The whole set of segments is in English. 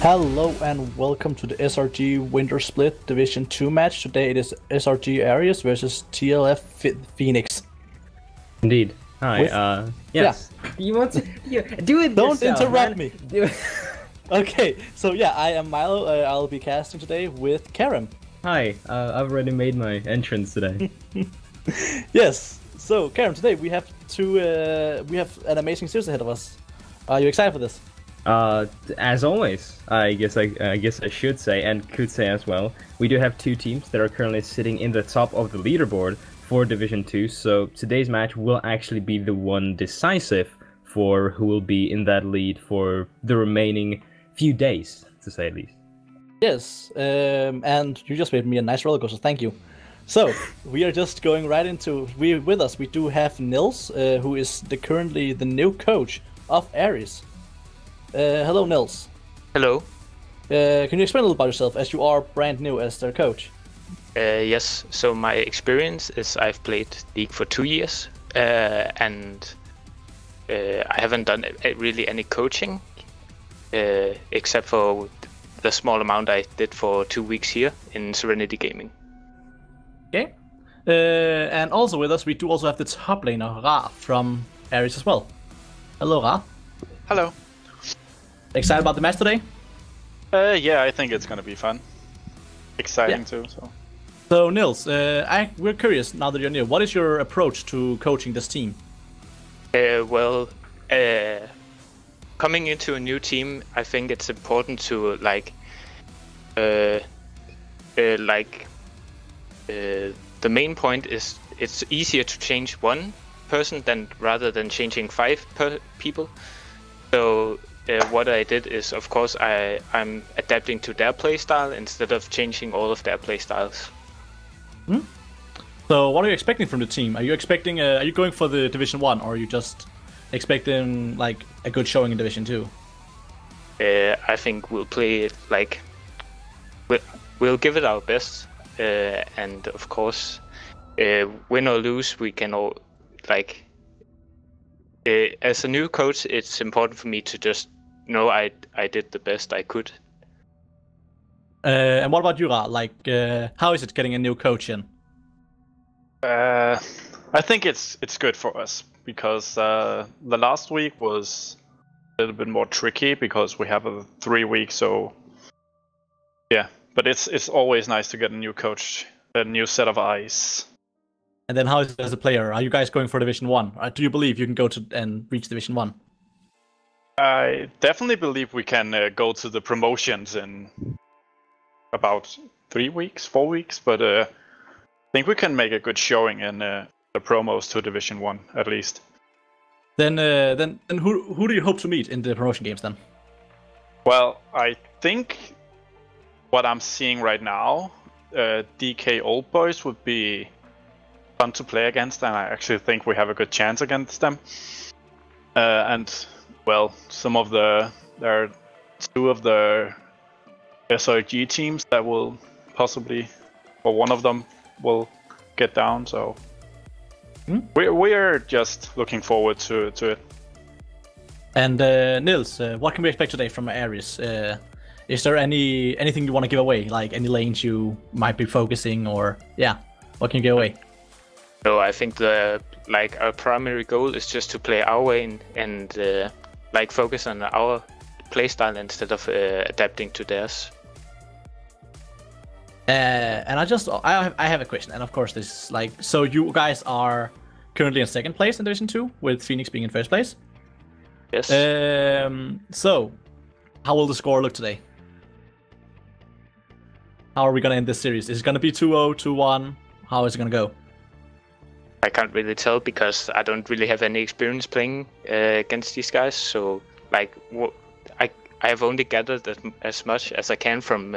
Hello and welcome to the SRG Wintersplit Division 2 match. Today it is SRG Aries versus TLF Phoenix. Indeed. Hi. Yes. Yeah. You want to do it? Don't yourself, interrupt man. me. Do it. Okay, so yeah, I am Milo. I'll be casting today with Karen. Hi. I've already made my entrance today. Yes. So Karen, today we have an amazing series ahead of us. Are you excited for this? As always, I guess I should say and could say as well. We do have two teams that are currently sitting in the top of the leaderboard for Division 2. So today's match will actually be the one decisive for who will be in that lead for the remaining few days, to say the least. Yes, and you just made me a nice roller coaster. Thank you. So we are just going right into. With us we do have Nils, who is currently the new coach of Aries. Hello, Nils. Hello. Can you explain a little about yourself, as you are brand new as their coach? Yes, so my experience is I've played League for 2 years, and I haven't done really any coaching, except for the small amount I did for 2 weeks here in Serenity Gaming. Okay. And also with us, we do also have the top laner, Ra, from Aries as well. Hello, Ra. Hello. Excited about the match today? Yeah, I think it's gonna be fun. Exciting too, so. So, Nils, we're curious, now that you're new, what is your approach to coaching this team? Coming into a new team, I think it's important to the main point is it's easier to change one person rather than changing five people. So what I did is, of course, I'm adapting to their playstyle instead of changing all of their playstyles. Hmm? So what are you expecting from the team? Are you expecting? Are you going for the Division 1, or are you just expecting like a good showing in Division 2? I think we'll play it like we'll give it our best, and of course, win or lose, we can all like. As a new coach, it's important for me to just know I did the best I could. And what about you, Ra? Like, how is it getting a new coach in? I think it's good for us because the last week was a little bit more tricky because we have a 3 week, so yeah. But it's always nice to get a new coach, a new set of eyes. And then how is it as a player? Are you guys going for Division 1? Do you believe you can go to and reach Division 1? I definitely believe we can go to the promotions in about 3 weeks, 4 weeks, but I think we can make a good showing in the promos to Division 1 at least. Then who do you hope to meet in the promotion games then? Well, I think what I'm seeing right now, DK Old Boys would be fun to play against, and I actually think we have a good chance against them. And well, there are 2 of the SRG teams that will possibly, or one of them will get down. So we are just looking forward to it. And Nils, what can we expect today from Aries? Is there anything you want to give away, like any lanes you might be focusing, or what can you give away? So I think our primary goal is just to play our way and focus on our playstyle instead of adapting to theirs. And I have a question, and of course this is so you guys are currently in second place in Division 2, with Phoenix being in first place. Yes. So how will the score look today? How are we gonna end this series? Is it gonna be 2-0, 2-1? How is it gonna go? I can't really tell because I don't really have any experience playing against these guys. So I have only gathered as much as I can from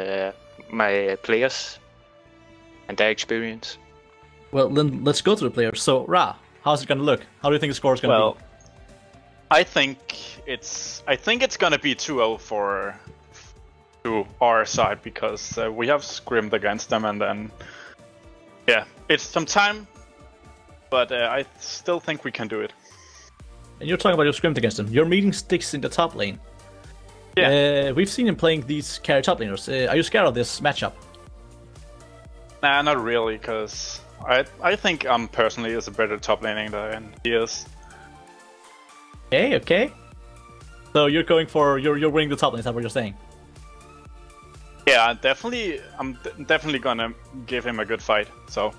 my players and their experience. Well, then let's go to the players. So Ra, how's it gonna look? How do you think the score is gonna be? I think it's gonna be 2-0 to our side because we have scrimmed against them, and then it's some time. But I still think we can do it. And you're talking about your scrimmage against them. You're meeting Sticks in the top lane. Yeah. We've seen him playing these carry top laners. Are you scared of this matchup? Nah, not really, because I think personally is a better top laning than he is. Okay. So you're going for you're winning the top lane. Is that what you're saying? Yeah, I'm definitely gonna give him a good fight. So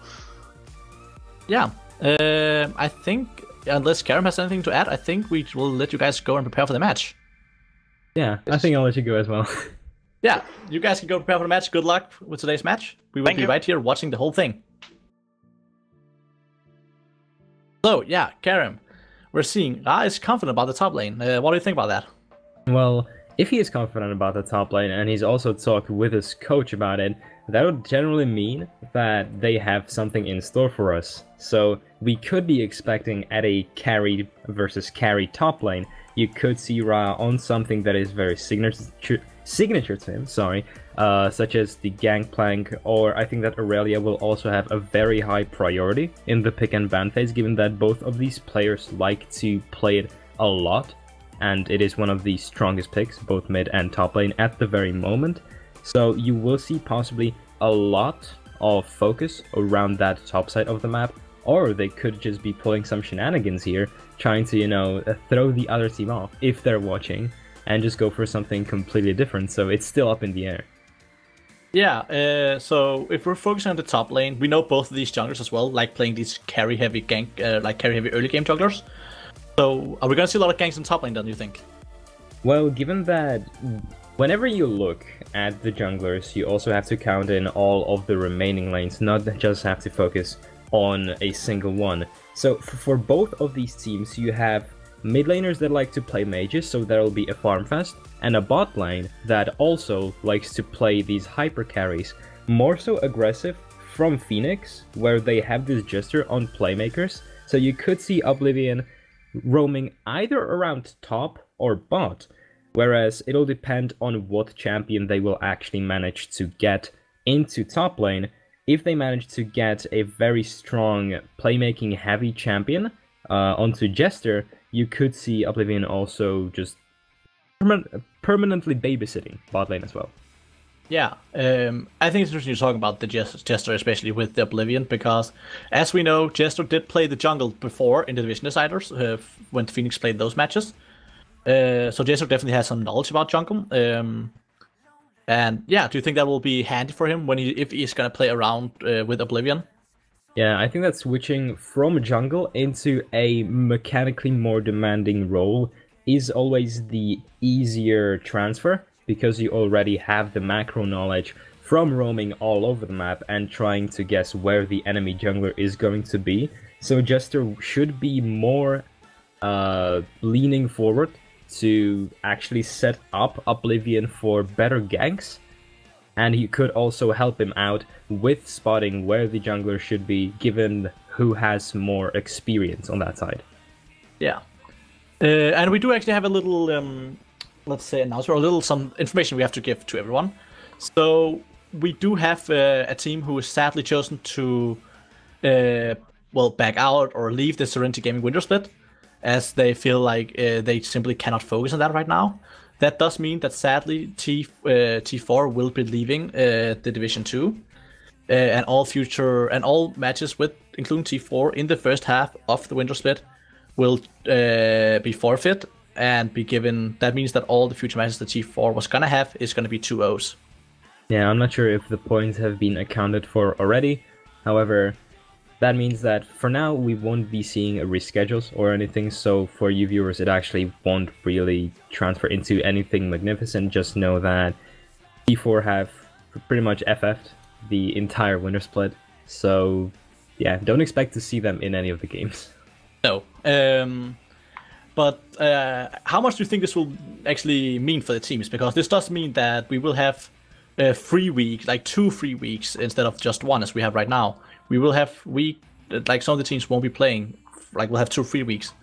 Yeah. I think unless Karim has anything to add, I think we will let you guys go and prepare for the match. Yeah, I think I'll let you go as well. Yeah, you guys can go prepare for the match. Good luck with today's match. We will be right here watching the whole thing. So, yeah, Karim, we're seeing Ra is confident about the top lane. What do you think about that? Well, if he is confident about the top lane and he's also talked with his coach about it, that would generally mean that they have something in store for us. So we could be expecting at a carry versus carry top lane, you could see Ra on something that is very signature to him, such as the Gangplank, or I think that Aurelia will also have a very high priority in the pick and ban phase, given that both of these players like to play it a lot, and it is one of the strongest picks, both mid and top lane at the very moment. So you will see possibly a lot of focus around that top side of the map, or they could just be pulling some shenanigans here, trying to, throw the other team off if they're watching, and just go for something completely different, so it's still up in the air. Yeah, so if we're focusing on the top lane, we know both of these junglers as well, like playing these carry-heavy carry-heavy early game junglers. So are we gonna see a lot of ganks in top lane then, do you think? Well, given that whenever you look at the junglers, you also have to count in all of the remaining lanes, not just have to focus on a single one. So for both of these teams, you have mid laners that like to play mages, so there'll be a farm fest, and a bot lane that also likes to play these hyper carries, more so aggressive from Phoenix, where they have this Jester on playmakers. So you could see Oblivion roaming either around top or bot, whereas it'll depend on what champion they will actually manage to get into top lane. If they manage to get a very strong playmaking heavy champion onto Jester, you could see Oblivion also just permanently babysitting bot lane as well. Yeah, I think it's interesting you're talking about the Jester, especially with the Oblivion, because as we know, Jester did play the jungle before in the Division Deciders when Phoenix played those matches. So Jester definitely has some knowledge about jungle. And yeah, do you think that will be handy for him if he's gonna play around with Oblivion? Yeah, I think that switching from jungle into a mechanically more demanding role is always the easier transfer, because you already have the macro knowledge from roaming all over the map and trying to guess where the enemy jungler is going to be. So Jester should be more leaning forward to actually set up Oblivion for better ganks, and he could also help him out with spotting where the jungler should be, given who has more experience on that side. Yeah, and we do actually have a little, let's say, announcement, or some information we have to give to everyone. So we do have a team who is sadly chosen to, back out or leave the Serenity Gaming Wintersplit, as they feel like they simply cannot focus on that right now. That does mean that sadly T4 will be leaving the Division 2, and all matches with including T4 in the first half of the Wintersplit will be forfeit and be given. That means that all the future matches that T4 was gonna have is gonna be 2-0s. Yeah, I'm not sure if the points have been accounted for already. However, that means that for now we won't be seeing a reschedules or anything, so for you viewers it actually won't really transfer into anything magnificent. Just know that T4 have pretty much FF'd the entire Wintersplit, so yeah, don't expect to see them in any of the games. No. But how much do you think this will actually mean for the teams? Because this does mean that we will have 3 weeks, like 2 free weeks instead of just one as we have right now. We will have some of the teams won't be playing, we'll have 2 free weeks.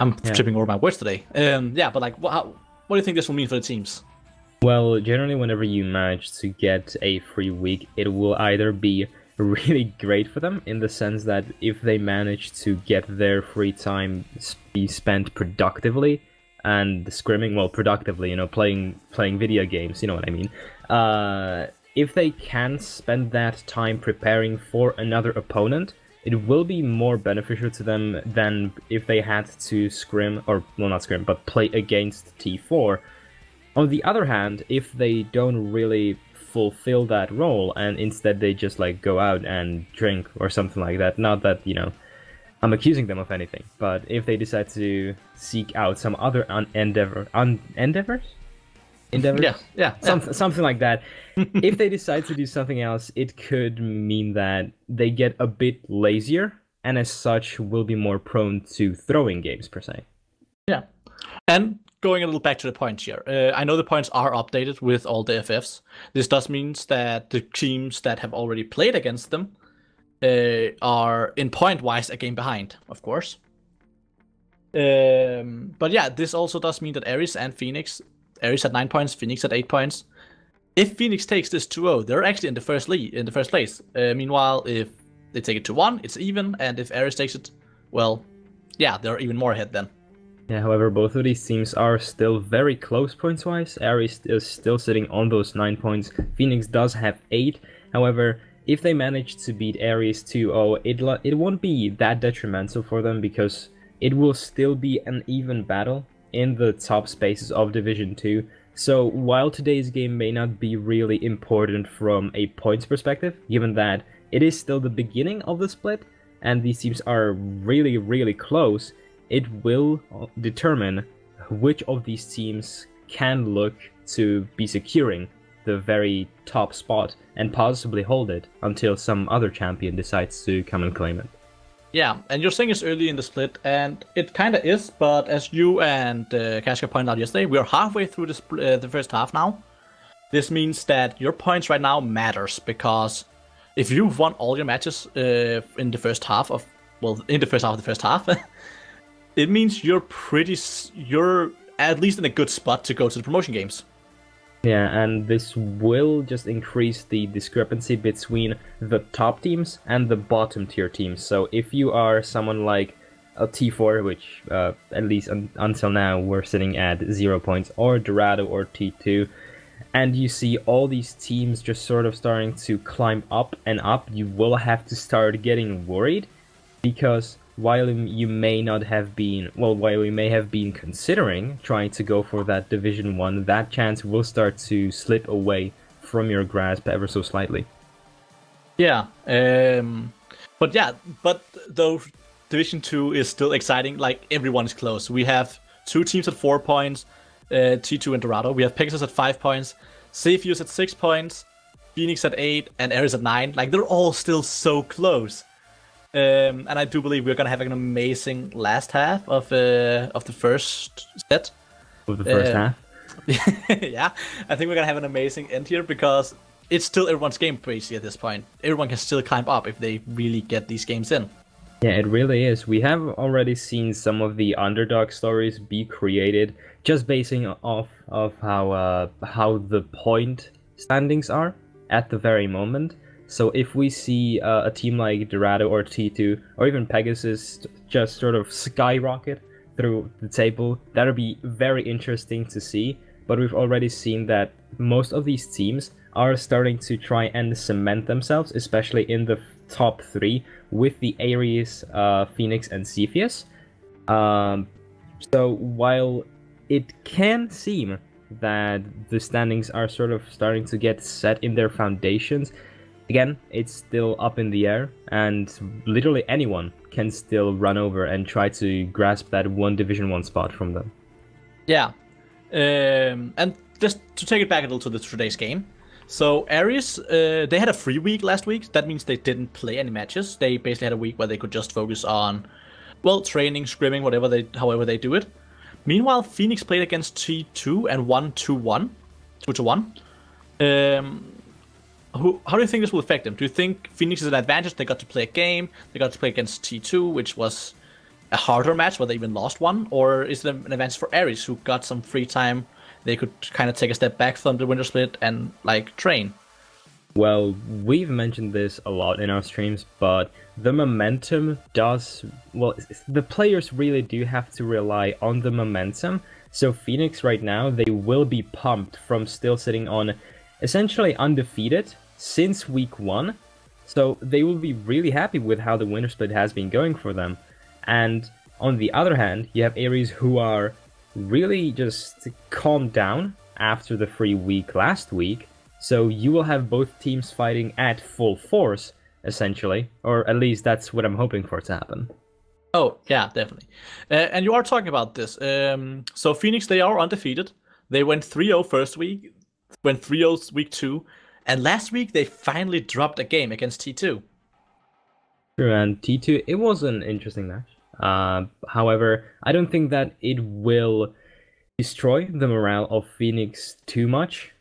I'm tripping over my words today. But what do you think this will mean for the teams? Well, generally whenever you manage to get a free week, it will either be really great for them, in the sense that if they manage to get their free time be spent productively, and scrimming, well, productively, you know, playing video games, you know what I mean. If they can spend that time preparing for another opponent, it will be more beneficial to them than if they had to scrim, or, well, not scrim, but play against T4. On the other hand, if they don't really fulfill that role and instead they just like go out and drink or something like that, not that, you know, I'm accusing them of anything, but if they decide to seek out some other endeavors? Yeah. Something like that. If they decide to do something else, it could mean that they get a bit lazier, and as such will be more prone to throwing games per se. Yeah, and going a little back to the points here, I know the points are updated with all the FFs. This does mean that the teams that have already played against them are in point-wise a game behind, of course. But yeah, this also does mean that Aries and Phoenix, Aries at 9 points, Phoenix at 8 points. If Phoenix takes this 2-0, they're actually in the first place. Meanwhile, if they take it 2-1, it's even, and if Aries takes it, well, yeah, they're even more ahead then. Yeah, however, both of these teams are still very close points-wise. Aries is still sitting on those 9 points. Phoenix does have 8. However, if they manage to beat Aries 2-0, it won't be that detrimental for them, because it will still be an even battle in the top spaces of Division 2. So while today's game may not be really important from a points perspective, given that it is still the beginning of the split and these teams are really, really close, it will determine which of these teams can look to be securing the very top spot and possibly hold it until some other champion decides to come and claim it. Yeah, and you're saying it's early in the split, and it kind of is, but as you and Kashka pointed out yesterday, we are halfway through the first half now. This means that your points right now matters, because if you've won all your matches in the first half of the first half, it means you're at least in a good spot to go to the promotion games. Yeah, and this will just increase the discrepancy between the top teams and the bottom tier teams. So if you are someone like a T4, which at least until now we're sitting at 0 points, or Dorado or T2, and you see all these teams just sort of starting to climb up and up, you will have to start getting worried, because while you may have been considering trying to go for that Division 1, that chance will start to slip away from your grasp ever so slightly. Yeah, but though Division 2 is still exciting, like, everyone is close. We have 2 teams at 4 points, T2 and Dorado. We have Pegasus at 5 points, Cepheus at 6 points, Phoenix at 8, and Aries at 9. Like, they're all still so close. And I do believe we're gonna have an amazing last half of the first set. Of the first half? Yeah, I think we're gonna have an amazing end here, because it's still everyone's game basically at this point. Everyone can still climb up if they really get these games in. Yeah, it really is. We have already seen some of the underdog stories be created, just basing off of how the point standings are at the very moment. So if we see a team like Dorado or T2 or even Pegasus just sort of skyrocket through the table, that'll be very interesting to see. But we've already seen that most of these teams are starting to try and cement themselves, especially in the top 3, with the Aries, Phoenix, and Cepheus. So while it can seem that the standings are sort of starting to get set in their foundations, again, it's still up in the air, and literally anyone can still run over and try to grasp that one Division 1 spot from them. Yeah, and just to take it back a little to today's game. So Aries, they had a free week last week. That means they didn't play any matches. They basically had a week where they could just focus on, well, training, scrimming, however they do it. Meanwhile, Phoenix played against T2 and won 2-1. How do you think this will affect them? Do you think Phoenix is an advantage? They got to play a game. They got to play against T2, which was a harder match where they even lost one. Or is it an advantage for Aries, who got some free time? They could kind of take a step back from the Wintersplit and, like, train. Well, we've mentioned this a lot in our streams, but the momentum does... Well, the players really do have to rely on the momentum So Phoenix right now, they will be pumped from still sitting on essentially undefeated since week 1. So they will be really happy with how the Wintersplit has been going for them. And on the other hand, you have Aries who are really just calmed down after the free week last week. So you will have both teams fighting at full force, essentially. Or at least that's what I'm hoping for to happen. Oh, yeah, definitely. And you are talking about this. So Phoenix, they are undefeated. They went 3-0 first week, went 3-0 week 2, and last week they finally dropped a game against T2. True, and T2, it was an interesting match. However, I don't think that it will destroy the morale of Phoenix too much.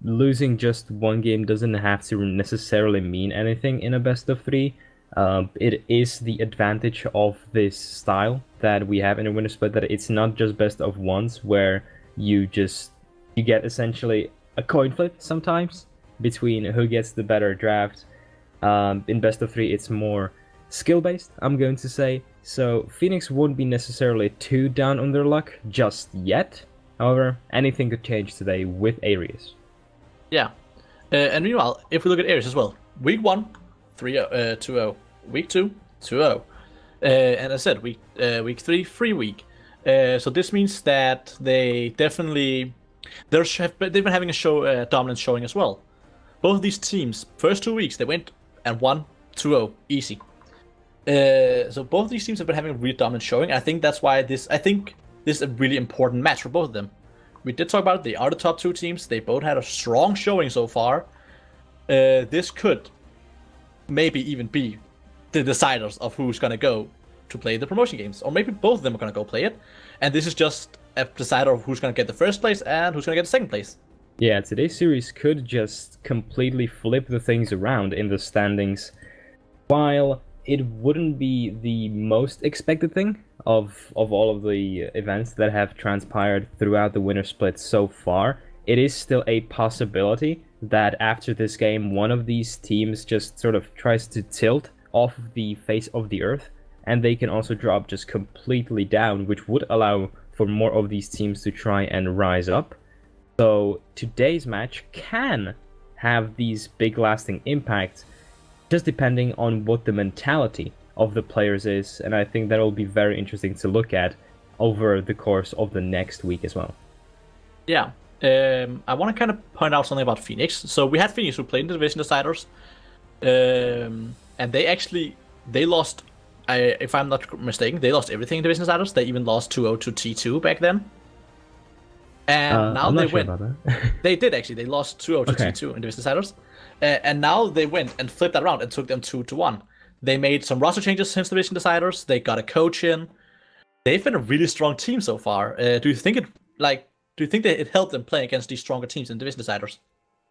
Losing just one game doesn't have to necessarily mean anything in a best of 3. It is the advantage of this style that we have in a Wintersplit, that it's not just best of 1s where you get essentially a coin flip sometimes between who gets the better draft. In best of 3 it's more skill based, I'm going to say. So Phoenix won't be necessarily too down on their luck just yet. However, anything could change today with Aries. Yeah. And meanwhile, if we look at Aries as well, week 1, 2-0. Week 2, 2-0. And as I said, week 3, free week. So this means that they definitely they've been having a dominance showing as well. Both of these teams, first 2 weeks, they went and won 2-0, easy. So both of these teams have been having a really dominant showing. I think that's why this is a really important match for both of them. We did talk about it. They are the top 2 teams. They both had a strong showing so far. This could maybe even be the deciders of who's going to go to play the promotion games. Or maybe both of them are going to go play it. And this is just a decider of who's going to get the first place and who's going to get the second place. Yeah, today's series could just completely flip the things around in the standings. While it wouldn't be the most expected thing of all of the events that have transpired throughout the Wintersplit so far, it is still a possibility that after this game, one of these teams just sort of tries to tilt off the face of the earth, and they can also drop just completely down, which would allow for more of these teams to try and rise up. So today's match can have these big lasting impacts, just depending on what the mentality of the players is, and I think that will be very interesting to look at over the course of the next week as well. Yeah, I want to kind of point out something about Phoenix. So we had Phoenix who played in the Division Deciders, and they lost, if I'm not mistaken, they lost everything in Division Deciders. They even lost 2-0 to T2 back then. And now they went. They did actually. They lost 2-0 to T2 in Division Deciders. And now they went and flipped that around and took them 2-1. They made some roster changes since Division Deciders. They got a coach in. They've been a really strong team so far. Do you think that it helped them play against these stronger teams in Division Deciders?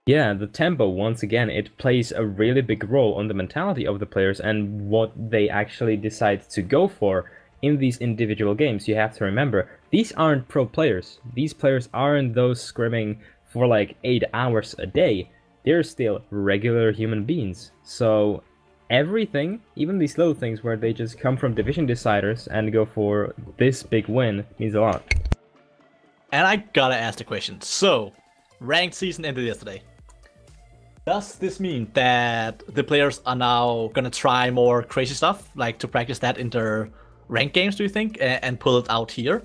Yeah, the tempo, once again, it plays a really big role on the mentality of the players and what they actually decide to go for in these individual games. You have to remember, these aren't pro players. These players aren't those scrimming for like 8 hours a day. They're still regular human beings. So everything, even these little things where they just come from Division Deciders and go for this big win, means a lot. And I gotta ask the question. So, ranked season ended yesterday. Does this mean that the players are now gonna try more crazy stuff, like to practice that in their ranked games, do you think, and pull it out here?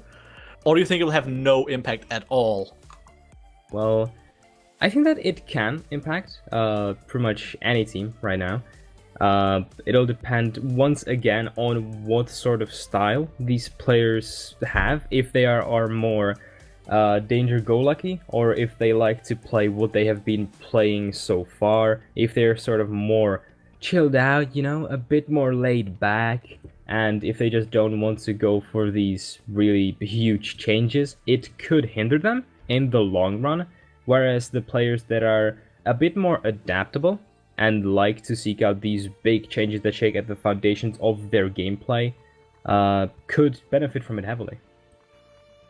Or do you think it will have no impact at all? Well, I think that it can impact pretty much any team right now. It'll depend once again on what sort of style these players have, if they are more danger-go-lucky, or if they like to play what they have been playing so far, if they're sort of more chilled out, you know, a bit more laid back, and if they just don't want to go for these really huge changes, it could hinder them in the long run, whereas the players that are a bit more adaptable and like to seek out these big changes that shake at the foundations of their gameplay could benefit from it heavily.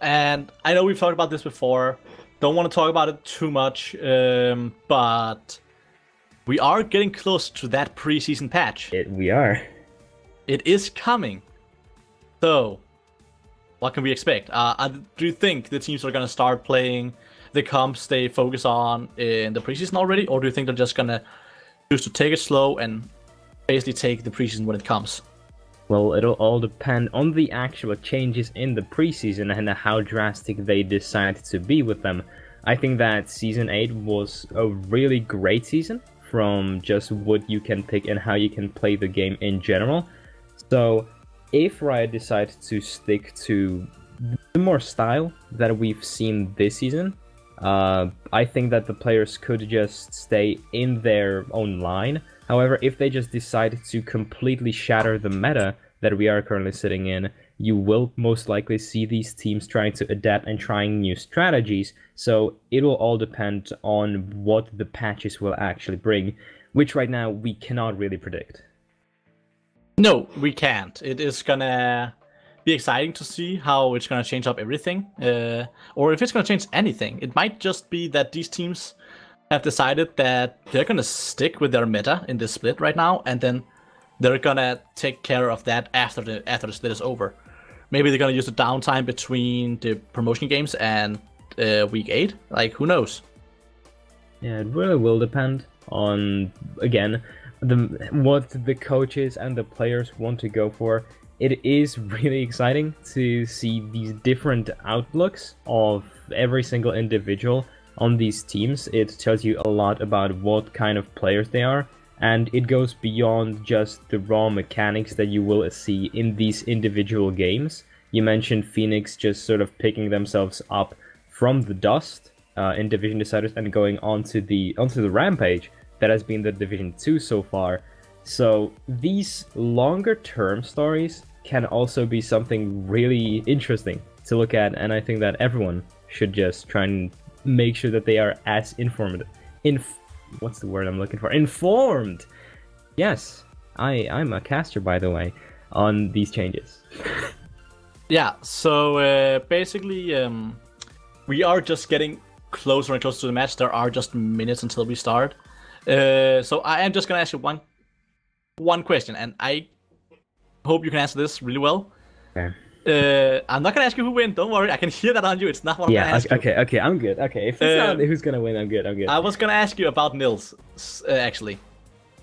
And I know we've talked about this before, don't want to talk about it too much, but we are getting close to that preseason patch. We are. It is coming. So, what can we expect? Do you think the teams are gonna start playing the comps they focus on in the preseason already, or do you think they're just gonna choose to take it slow and basically take the preseason when it comes? Well, it'll all depend on the actual changes in the preseason and how drastic they decide to be with them. I think that Season 8 was a really great season from just what you can pick and how you can play the game in general. So if Riot decides to stick to the more style that we've seen this season, I think that the players could just stay in their own line. However, if they just decide to completely shatter the meta that we are currently sitting in, you will most likely see these teams trying to adapt and trying new strategies. So it will all depend on what the patches will actually bring, which right now we cannot really predict. No, we can't. It is gonna be exciting to see how it's gonna change up everything, or if it's gonna change anything. It might just be that these teams have decided that they're gonna stick with their meta in this split right now, and then they're gonna take care of that after the split is over. Maybe they're gonna use the downtime between the promotion games and week 8. Like, who knows? Yeah, it really will depend on, again, what the coaches and the players want to go for. It is really exciting to see these different outlooks of every single individual on these teams. It tells you a lot about what kind of players they are, and it goes beyond just the raw mechanics that you will see in these individual games. You mentioned Phoenix just sort of picking themselves up from the dust in Division Deciders and going onto the rampage that has been the Division 2 so far. So these longer term stories can also be something really interesting to look at, and I think that everyone should just try and make sure that they are as informed. What's the word I'm looking for? Informed! Yes, I'm a caster, by the way, on these changes. Yeah, so basically, we are just getting closer and closer to the match. There are just minutes until we start. So I am just gonna ask you one question, and I hope you can answer this really well. Okay. I'm not gonna ask you who wins. Don't worry, I can hear that on you. It's not what I'm gonna ask you. Okay, I'm good. Okay, if it's not who's gonna win, I'm good. I was gonna ask you about Nils, actually.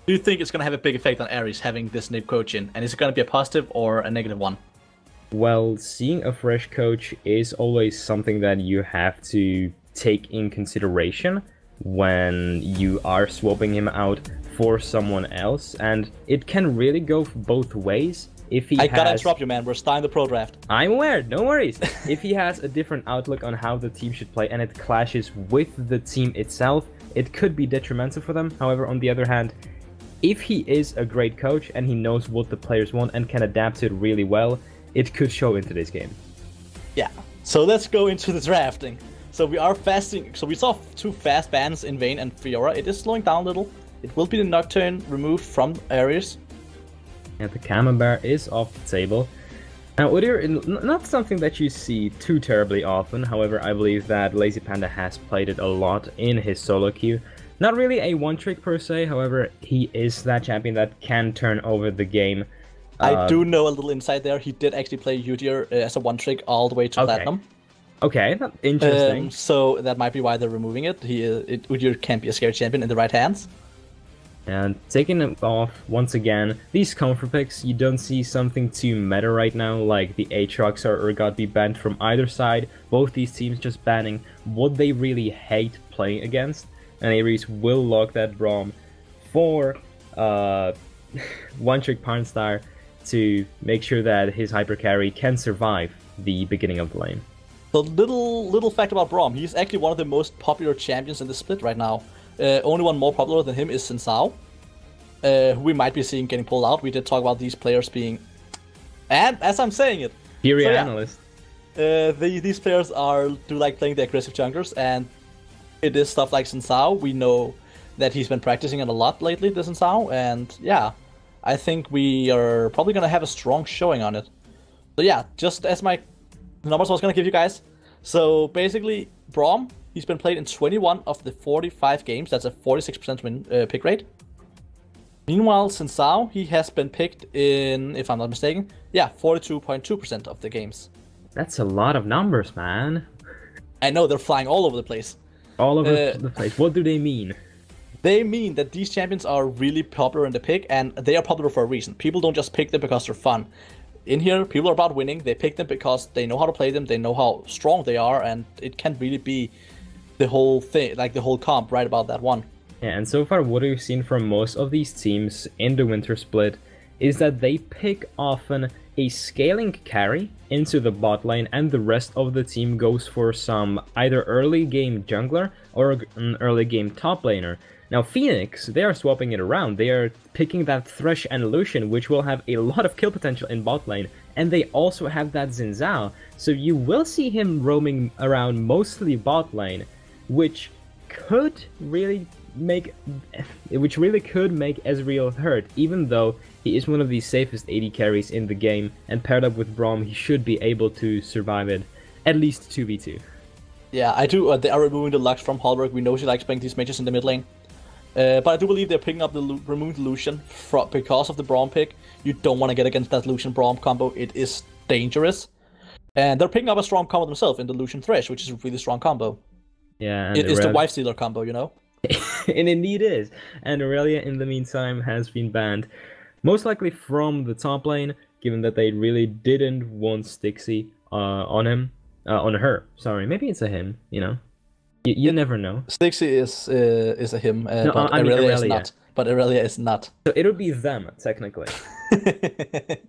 Do you think it's gonna have a big effect on Aries having this new coach in, and is it gonna be a positive or a negative one? Well, seeing a fresh coach is always something that you have to take in consideration when you are swapping him out for someone else, and it can really go both ways. If he gotta interrupt you, man. We're starting the pro draft. I'm aware, no worries. If he has a different outlook on how the team should play and it clashes with the team itself, it could be detrimental for them. However, on the other hand, if he is a great coach and he knows what the players want and can adapt to it really well, it could show in today's game. Yeah, so let's go into the drafting. So we are fasting. So we saw 2 fast bans in Vayne and Fiora. It is slowing down a little. It will be the Nocturne removed from Aries. And the Camembert is off the table. Now, Udyr, not something that you see too terribly often. However, I believe that Lazy Panda has played it a lot in his solo queue. Not really a one-trick per se. However, he is that champion that can turn over the game. I do know a little insight there. He did actually play Udyr as a one-trick all the way to Platinum. Okay, that's interesting. So that might be why they're removing it. Udyr can't be a scary champion in the right hands. And taking it off, once again, these comfort picks, you don't see something too meta right now, like the Aatrox or Urgot be banned from either side. Both these teams just banning what they really hate playing against. And Aries will lock that Braum for one-trick Parnstar to make sure that his hyper carry can survive the beginning of the lane. So little fact about Braum, he's actually one of the most popular champions in the split right now. Only one more popular than him is Sensao, who we might be seeing getting pulled out. We did talk about these players being, and as I'm saying it, Fury analyst. These players do like playing the aggressive junglers, and it is stuff like Sensao. We know that he's been practicing it a lot lately, the Sensao, and yeah, I think we are probably gonna have a strong showing on it. So yeah, just as my numbers I was gonna give you guys. So basically, Braum, he's been played in 21 of the 45 games. That's a 46% win pick rate. Meanwhile, Sensao, he has been picked in, if I'm not mistaken, 42.2% of the games. That's a lot of numbers, man. I know, they're flying all over the place. All over the place. What do they mean? They mean that these champions are really popular in the pick, and they are popular for a reason. People don't just pick them because they're fun. In here, people are about winning. They pick them because they know how to play them, they know how strong they are, and it can really be the whole thing, like the whole comp, right about that one. Yeah, and so far what we've seen from most of these teams in the Wintersplit is that they pick often a scaling carry into the bot lane, and the rest of the team goes for some either early game jungler or an early game top laner. Now Phoenix, they are swapping it around. They are picking that Thresh and Lucian, which will have a lot of kill potential in bot lane, and they also have that Xin Zhao, so you will see him roaming around mostly bot lane, which could really could make Ezreal hurt, even though he is one of the safest AD carries in the game, and paired up with Braum, he should be able to survive it, at least 2v2. Yeah, I do. They are removing the Lux from Hallberg. We know she likes playing these mages in the mid lane. But I do believe they're picking up the removed Lucian because of the Braum pick. You don't want to get against that Lucian Braum combo. It is dangerous. And they're picking up a strong combo themselves in the Lucian Thresh, which is a really strong combo. Yeah, and it is the Wife Stealer combo, you know? And indeed is. And Aurelia, in the meantime, has been banned. Most likely from the top lane, given that they really didn't want Stixie on him. On her, sorry. Maybe it's a him, you know? You never know. Stixie is a him, no, but Aurelia is not. But Aurelia is not. So it'll be them, technically.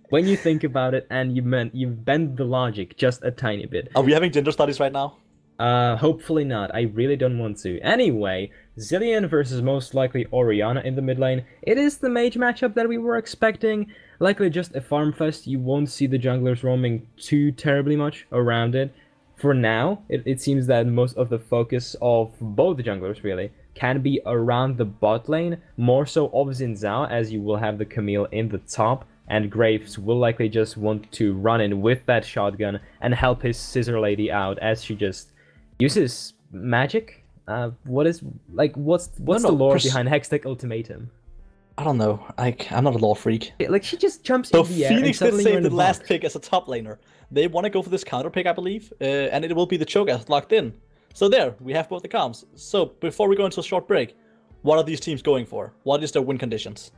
When you think about it, and you bend the logic just a tiny bit. Are we having gender studies right now? Hopefully not. I really don't want to. Anyway, Zilean versus most likely Orianna in the mid lane. It is the mage matchup that we were expecting. Likely just a farm fest. You won't see the junglers roaming too terribly much around it. For now, it seems that most of the focus of both the junglers, really, can be around the bot lane, more so of Xin Zhao, as you will have the Camille in the top, and Graves will likely just want to run in with that shotgun and help his scissor lady out as she just uses magic. What's the lore behind Hextech Ultimatum? I don't know. I'm not a lore freak. Like, she just jumps so in the air. Phoenix and did save the last box. pick as a top laner. They want to go for this counter pick, I believe, and it will be the Cho'Gath locked in. So there, we have both the comps. So before we go into a short break, what are these teams going for? What is their win conditions?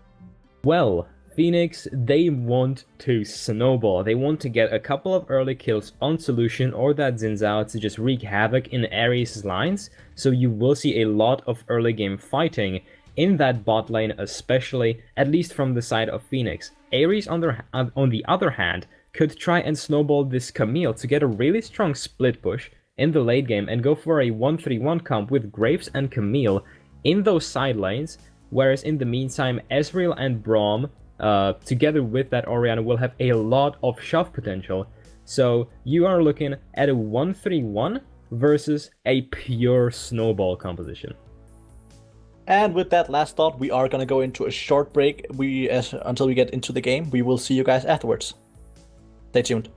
Well, Phoenix, they want to snowball. They want to get a couple of early kills on Solution or that Xin Zhao to just wreak havoc in Aries' lines. So you will see a lot of early game fighting in that bot lane, especially, at least from the side of Phoenix. Aries, on the other hand, could try and snowball this Camille to get a really strong split push in the late game and go for a 1-3-1 comp with Graves and Camille in those side lanes, whereas in the meantime, Ezreal and Braum, together with that Orianna, will have a lot of shove potential. So you are looking at a 1-3-1 versus a pure snowball composition. And with that last thought, we are going to go into a short break. Until we get into the game, we will see you guys afterwards. Stay tuned.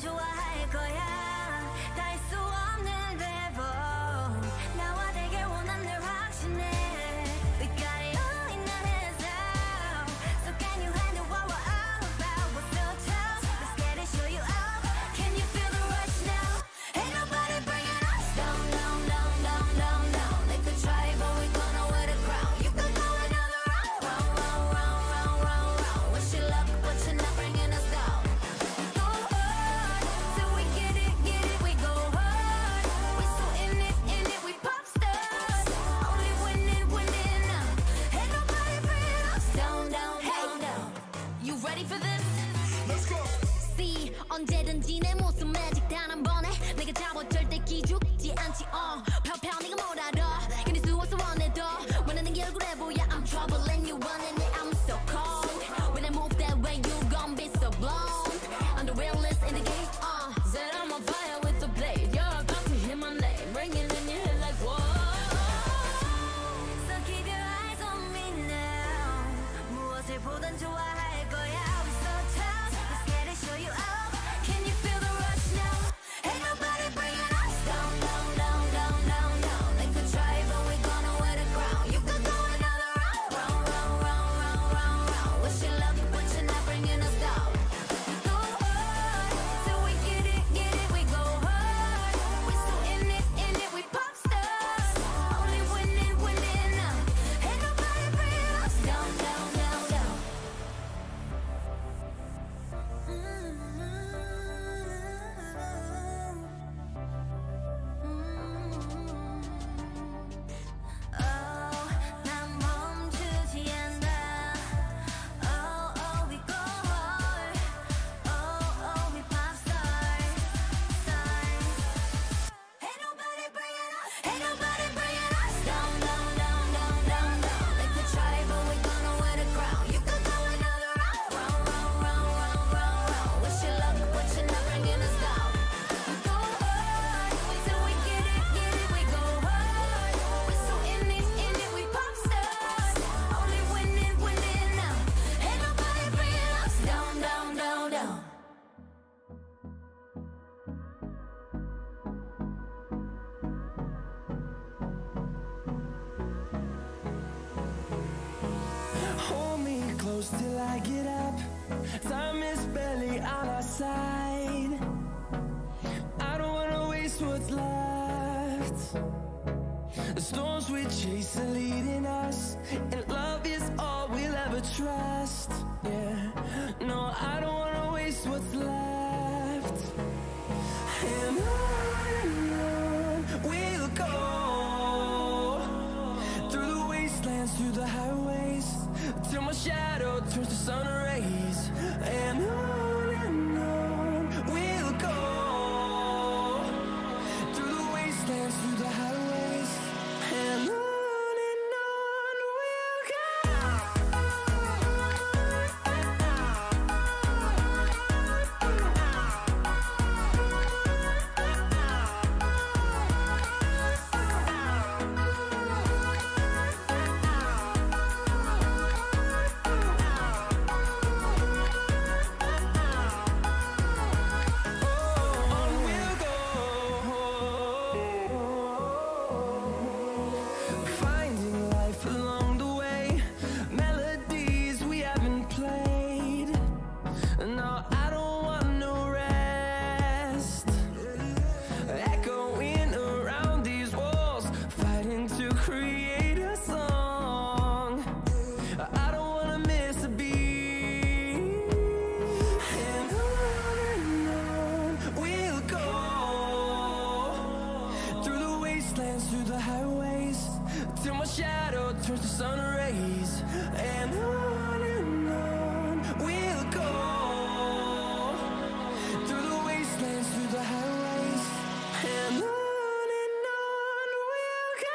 좋아할 거야 닿을 수 없는 close till I get up. Time is barely on our side. I don't wanna waste what's left. The storms we chase are leading us, and love is all we'll ever trust. Yeah, no, I don't wanna waste what's left. And on we'll go, through the wastelands, through the highways, till my shadow turns to sun rays. And on we'll go, through the wastelands, through the highways, and on we'll go. Finding life along the way, melodies we haven't played. No, I don't want no rest. Echoing around these walls, fighting to create a song. I don't wanna miss a beat. And on we'll go, through the wastelands, through the highways, till my shadow turns to sun rays. And on we'll go, through the wastelands, through the highways, and on we'll go.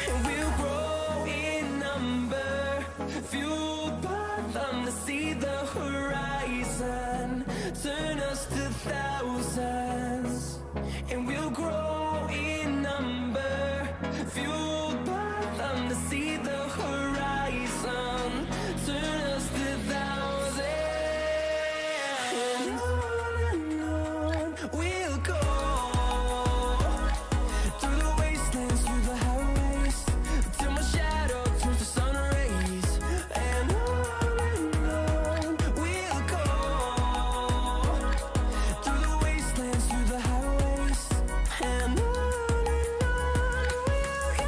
And we'll grow in number, fueled by them to see the horizon, turn us to thousands. And we'll grow in number, fueled by them to see the horizon, turn us to thousands. And on we'll go, through the wastelands, through the highways, till my shadow turns to sun rays. And on we'll go, through the wastelands, through the highways, and on we'll go.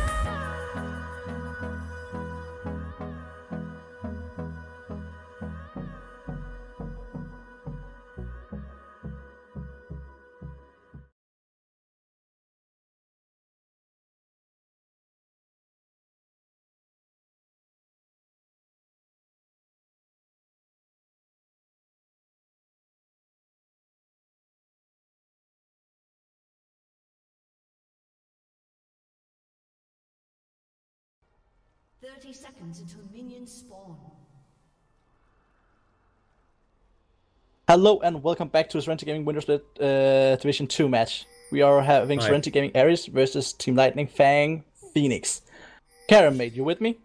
Thirty seconds until minions spawn. Hello and welcome back to Serenity Gaming Wintersplit Division 2 match. We are having Hi. Serenity Gaming Aries versus Team Lightning Fang Phoenix. Karen, mate, you with me?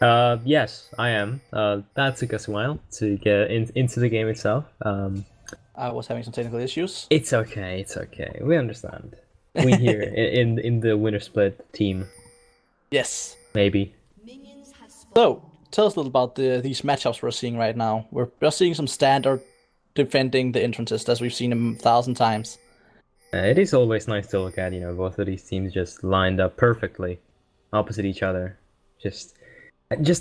Yes, I am. That took us a while to get into the game itself. I was having some technical issues. It's okay, it's okay. We understand. We here in the Wintersplit team, Yes. maybe. Minions have spawned. So, tell us a little about these matchups we're seeing right now. We're just seeing some standard defending the entrances as we've seen them 1,000 times. It is always nice to look at, both of these teams just lined up perfectly opposite each other. Just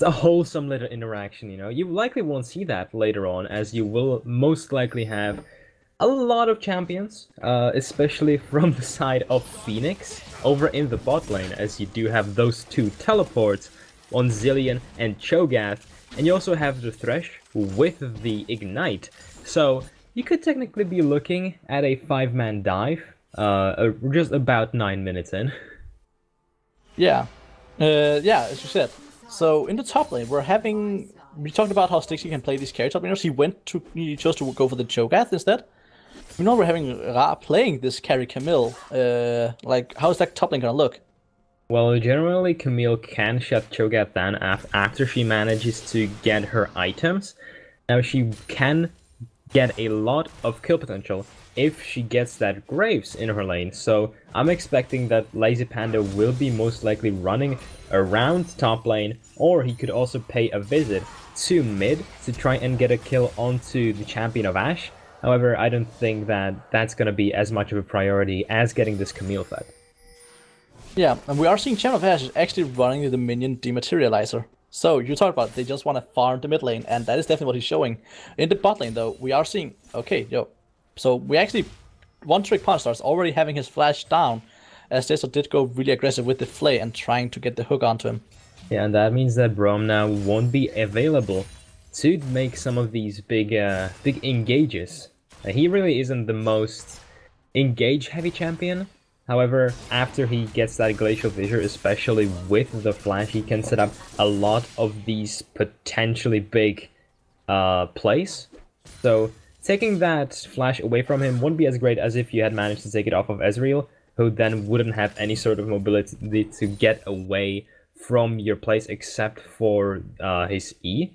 a wholesome little interaction, You likely won't see that later on, as you will most likely have a lot of champions, especially from the side of Phoenix, over in the bot lane, as you do have those two teleports on Zillion and Cho'Gath, and you also have the Thresh with the Ignite. So you could technically be looking at a 5-man dive, just about 9 minutes in. Yeah. As you said. So in the top lane, we talked about how Stixie can play these carry top laners. He chose to go for the Cho'Gath instead. We know we're having Ra playing this carry Camille. How is that top lane gonna look? Well, generally, Camille can shut Cho'Gath down after she manages to get her items. Now, she can get a lot of kill potential if she gets that Graves in her lane, so I'm expecting that Lazy Panda will be most likely running around top lane, or he could also pay a visit to mid to try and get a kill onto the champion of Ashe. However, I don't think that that's going to be as much of a priority as getting this Camille fed. Yeah, and we are seeing Champion of Ashe is actually running the minion dematerializer. So you talked about they just want to farm the mid lane, and that is definitely what he's showing. In the bot lane, though, we are seeing, okay, so we actually, One Trick Pond starts already having his flash down, as Desert did go really aggressive with the Flay and trying to get the hook onto him. Yeah, and that means that Braum now won't be available to make some of these big engages. He really isn't the most engage-heavy champion. However, after he gets that Glacial Fissure, especially with the flash, he can set up a lot of these potentially big plays. So taking that flash away from him wouldn't be as great as if you had managed to take it off of Ezreal, who then wouldn't have any sort of mobility to get away from your plays except for his E.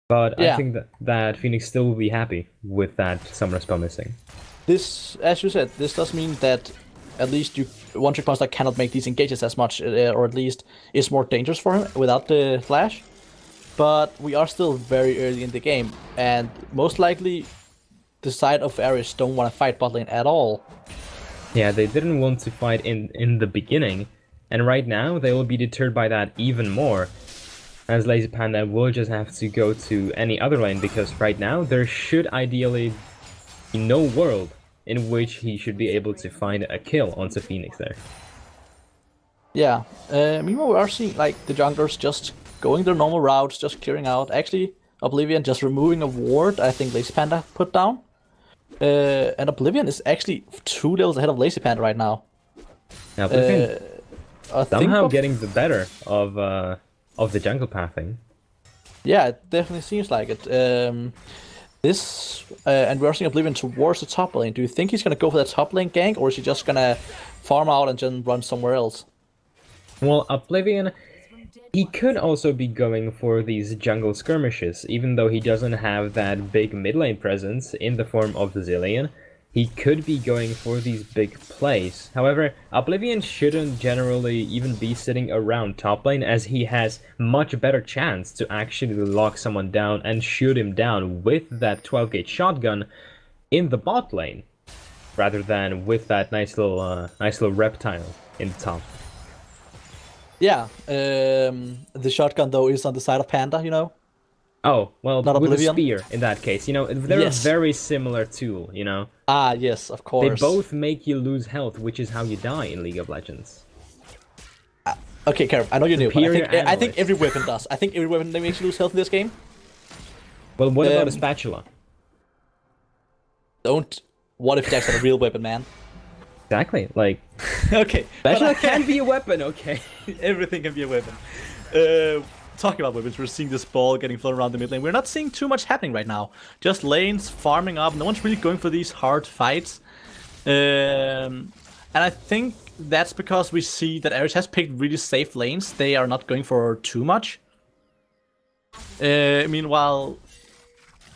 But yeah. I think that Phoenix still will be happy with that Summoner spell missing. This, as you said, this does mean that at least One Trick Monster cannot make these engages as much, or at least is more dangerous for him without the flash. But we are still very early in the game, and most likely the side of Aries don't want to fight bot lane at all. Yeah, they didn't want to fight in the beginning, and right now they will be deterred by that even more, as Lazy Panda will just have to go to any other lane, because right now there should ideally be no world in which he should be able to find a kill onto Phoenix there. Yeah, meanwhile we are seeing like the junglers just going their normal routes, just clearing out. Actually, Oblivion just removing a ward I think Lazy Panda put down. And Oblivion is actually 2 levels ahead of Lazy Panda right now. Yeah, Oblivion somehow getting the better of the jungle pathing. Yeah, it definitely seems like it. And we're seeing Oblivion towards the top lane. Do you think he's gonna go for that top lane gank, or is he just gonna farm out and then run somewhere else? Well, Oblivion, he could also be going for these jungle skirmishes, even though he doesn't have that big mid lane presence in the form of the Zilean. He could be going for these big plays. However, Oblivion shouldn't generally even be sitting around top lane, as he has much better chance to actually lock someone down and shoot him down with that 12-gauge shotgun in the bot lane, rather than with that nice little reptile in the top. Yeah, the shotgun though is on the side of Panda, you know? Oh, well, not with Oblivion. a spear in that case, you know, they're a very similar tool, you know? Ah, yes, of course. They both make you lose health, which is how you die in League of Legends. Okay, Karim, I know you're new, but I think every weapon does. I think every weapon makes you lose health in this game. Well, what about a spatula? What if Jack's a real weapon, man? Exactly, like... Okay. Spatula can be a weapon, okay. Everything can be a weapon. Talking about weapons, we're seeing this ball getting flown around the mid lane. We're not seeing too much happening right now. Just lanes farming up. No one's really going for these hard fights. And I think that's because we see that Aries has picked really safe lanes. They are not going for too much. Meanwhile,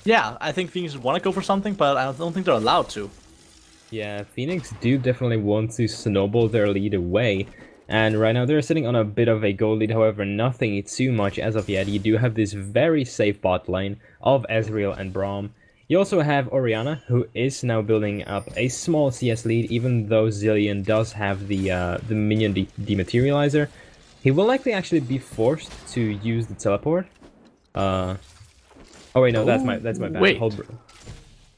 yeah, I think Phoenix want to go for something, but I don't think they're allowed to. Yeah, Phoenix do definitely want to snowball their lead away. And right now they're sitting on a bit of a gold lead, however nothing too much as of yet. You do have this very safe bot lane of Ezreal and Braum. You also have Orianna, who is now building up a small CS lead, even though Zilean does have the minion dematerializer. He will likely actually be forced to use the teleport. Oh wait, no, that's my bad. Wait. Hold.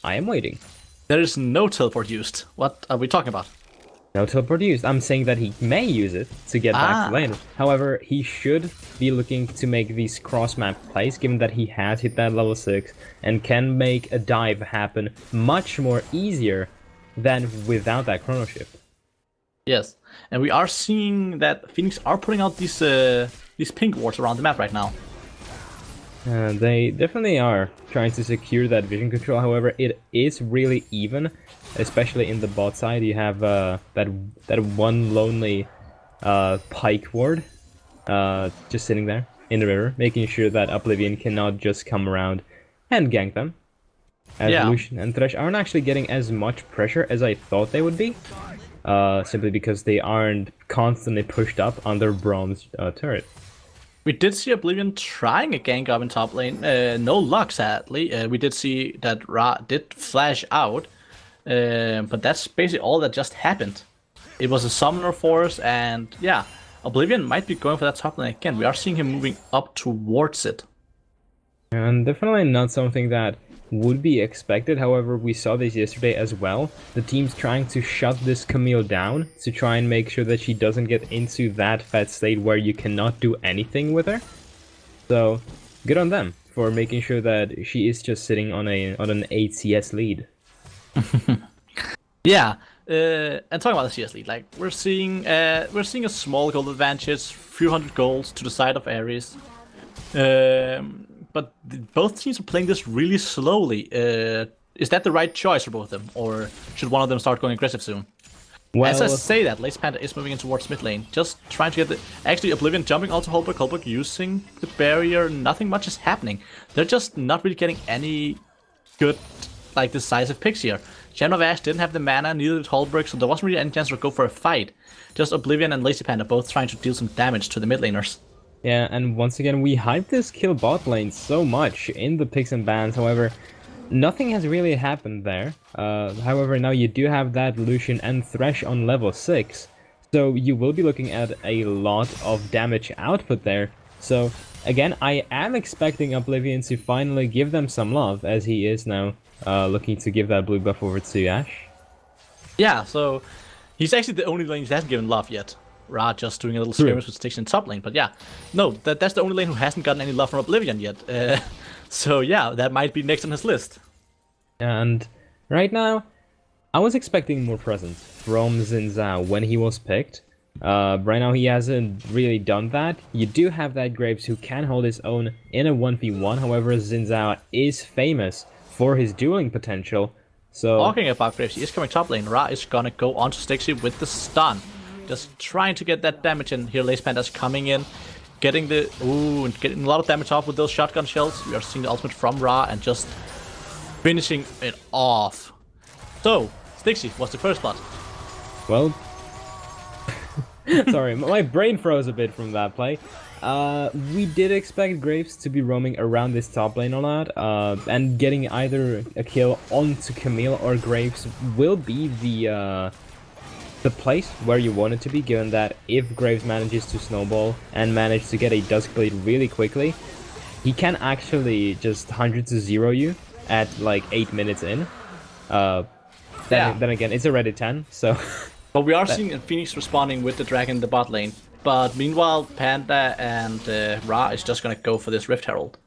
I am waiting. There is no teleport used. What are we talking about? No teleport used. I'm saying that he may use it to get back to lane. However, he should be looking to make these cross-map plays, given that he has hit that level 6 and can make a dive happen much more easier than without that chrono shift. Yes, and we are seeing that Phoenix are putting out these pink wards around the map right now. They definitely are trying to secure that vision control. However, it is really even, especially in the bot side. You have that one lonely Pike ward, just sitting there in the river, making sure that Oblivion cannot just come around and gank them. As Lucian and Thresh aren't actually getting as much pressure as I thought they would be, simply because they aren't constantly pushed up on their Braum's turret. We did see Oblivion trying a gank up in top lane. No luck, sadly. We did see that Ra did flash out, but that's basically all that just happened. It was a summoner force, and yeah, Oblivion might be going for that top lane again. We are seeing him moving up towards it. And definitely not something that would be expected. However, we saw this yesterday as well. The team's trying to shut this Camille down to try and make sure that she doesn't get into that fat state where you cannot do anything with her. So, good on them for making sure that she is just sitting on an 8 CS lead. Yeah, and talking about the CS lead, like we're seeing a small gold advantage, few hundred golds to the side of Aries. But both teams are playing this really slowly. Is that the right choice for both of them, or should one of them start going aggressive soon? Well, as I say that, Lace Panda is moving in towards mid lane, just trying to get the... Actually, Oblivion jumping onto Holberg using the barrier, nothing much is happening. They're just not really getting any good, like, decisive picks here. Champion of Ash didn't have the mana, neither did Holberg, so there wasn't really any chance to go for a fight. Just Oblivion and Lazy Panda both trying to deal some damage to the mid laners. Yeah, and once again, we hyped this kill bot lane so much in the picks and bans. However, nothing has really happened there. However, now you do have that Lucian and Thresh on level 6. So you will be looking at a lot of damage output there. So, again, I am expecting Oblivion to finally give them some love, as he is now looking to give that blue buff over to Ash. Yeah, so he's actually the only lane he hasn't given love yet. Ra just doing a little skirmish with Styx in top lane, but yeah, no, that's the only lane who hasn't gotten any love from Oblivion yet. So yeah, that might be next on his list. And right now, I was expecting more presence from Xin Zhao when he was picked. Right now he hasn't really done that. You do have that Graves who can hold his own in a 1v1, however Xin Zhao is famous for his dueling potential. So talking about Graves, he is coming top lane. Ra is gonna go onto Stixie with the stun. Just trying to get that damage in. Here Lace Panda's coming in, getting the... Ooh, and getting a lot of damage off with those shotgun shells. We are seeing the ultimate from Ra and just finishing it off. So, Stixie, what's the first blood? Well... Sorry, my brain froze a bit from that play. We did expect Graves to be roaming around this top lane a lot, and getting either a kill onto Camille or Graves will be the place where you want it to be, given that if Graves manages to snowball and manage to get a Duskblade really quickly, he can actually just 100 to 0 you at like 8 minutes in. Then again, it's already 10, so... But we are seeing Phoenix responding with the dragon in the bot lane. But meanwhile, Panda and Ra is just gonna go for this Rift Herald.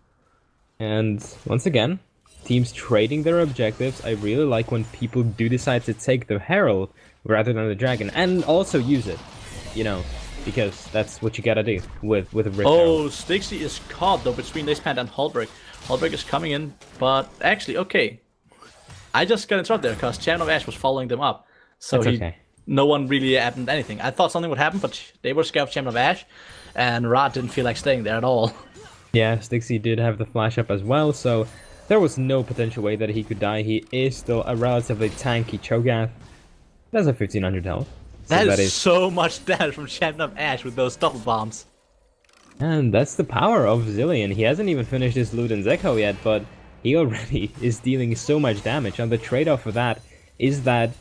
And once again, teams trading their objectives. I really like when people do decide to take the Herald rather than the dragon, and also use it, you know, because that's what you gotta do with a Rift Herald. Oh, Stixie is caught though between Lace Panda and Holberg. Holberg is coming in, but actually, okay. I just got interrupted there because Champion of Ash was following them up. So no one really happened anything. I thought something would happen, but they were scared of Champion of Ash, and Ra didn't feel like staying there at all. Yeah, Stixie did have the flash up as well, so there was no potential way that he could die. He is still a relatively tanky Cho'Gath. That's a 1500 health. So that is so much damage from Champion of Ash with those double bombs. And that's the power of Zilean. He hasn't even finished his Luden's Echo yet, but he already is dealing so much damage. And the trade-off for that is that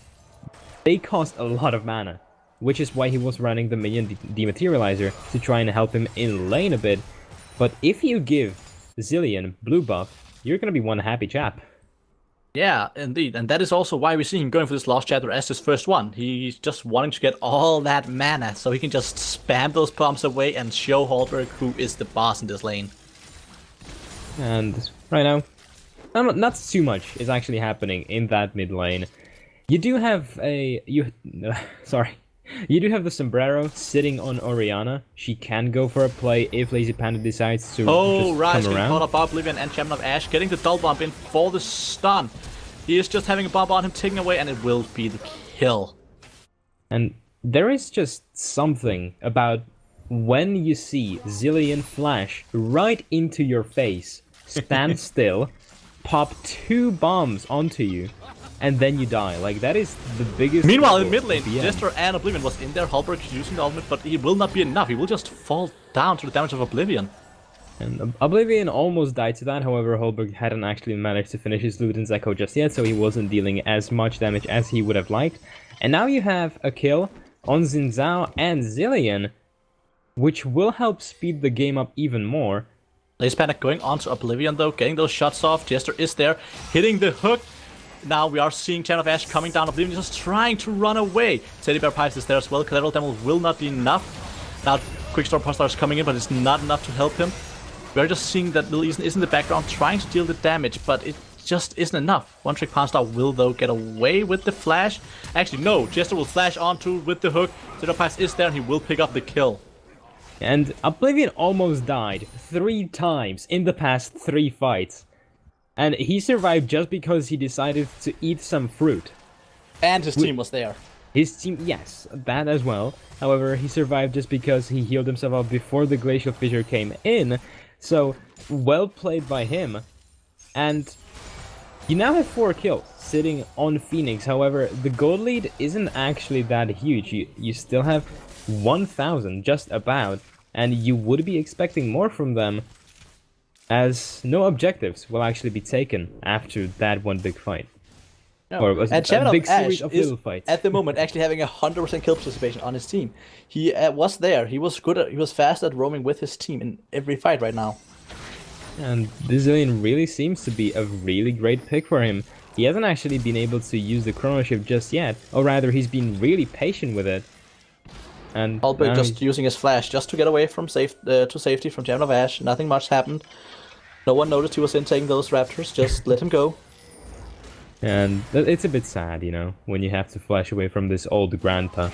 they cost a lot of mana, which is why he was running the minion dematerializer to try and help him in lane a bit. But if you give Zilean blue buff, you're gonna be one happy chap. Yeah, indeed, and that is also why we see him going for this last chapter as his first one. He's just wanting to get all that mana, so he can just spam those bombs away and show Holberg who is the boss in this lane. And right now, not too much is actually happening in that mid lane. You do have you do have the sombrero sitting on Orianna. She can go for a play if Lazy Panda decides to just Rise come around. Caught up Oblivion and Champion of Ash, getting the double bump in for the stun. He is just having a bomb on him, taking away, and it will be the kill. And there is just something about when you see Zilean flash right into your face, stand still, pop 2 bombs onto you, and then you die. Like, that is the biggest... Meanwhile, in mid lane, Jester and Oblivion was in there. Holberg using the ultimate, but it will not be enough. He will just fall down to the damage of Oblivion. And Oblivion almost died to that, however, Holberg hadn't actually managed to finish his Luden's Echo just yet, so he wasn't dealing as much damage as he would have liked. And now you have a kill on Xin Zhao and Zilean, which will help speed the game up even more. Lace Panic going on to Oblivion though, getting those shots off. Jester is there, hitting the hook. Now we are seeing Channel of Ash coming down. Oblivion just trying to run away. Teddy Bear Pipes is there as well. Collateral Damage will not be enough. Now Quickstorm Postar is coming in, but it's not enough to help him. We are just seeing that Lil Eason is in the background trying to deal the damage, but it just isn't enough. One Trick Pawn Star will though get away with the flash. Actually no, Jester will flash onto with the hook. Teddy Bear Pipes is there and he will pick up the kill. And Oblivion almost died 3 times in the past 3 fights. And he survived just because he decided to eat some fruit. And his team was there. His team, yes, that as well. However, he survived just because he healed himself up before the Glacial Fissure came in. So, well played by him. And you now have 4 kills sitting on Phoenix. However, the gold lead isn't actually that huge. You still have 1,000, just about. And you would be expecting more from them, as no objectives will actually be taken after that one big fight. No. Or and a big series of is, little fights. at the moment, actually having 100% kill participation on his team. He was there. He was good. He was fast at roaming with his team in every fight right now. And this Zilean really seems to be a really great pick for him. He hasn't actually been able to use the Chrono Shift just yet, or rather, he's been really patient with it. And Albert just using his flash just to get away from safety from Gem of Ash. Nothing much happened. No one noticed he was in taking those raptors. Just let him go. And it's a bit sad, you know, when you have to flash away from this old grandpa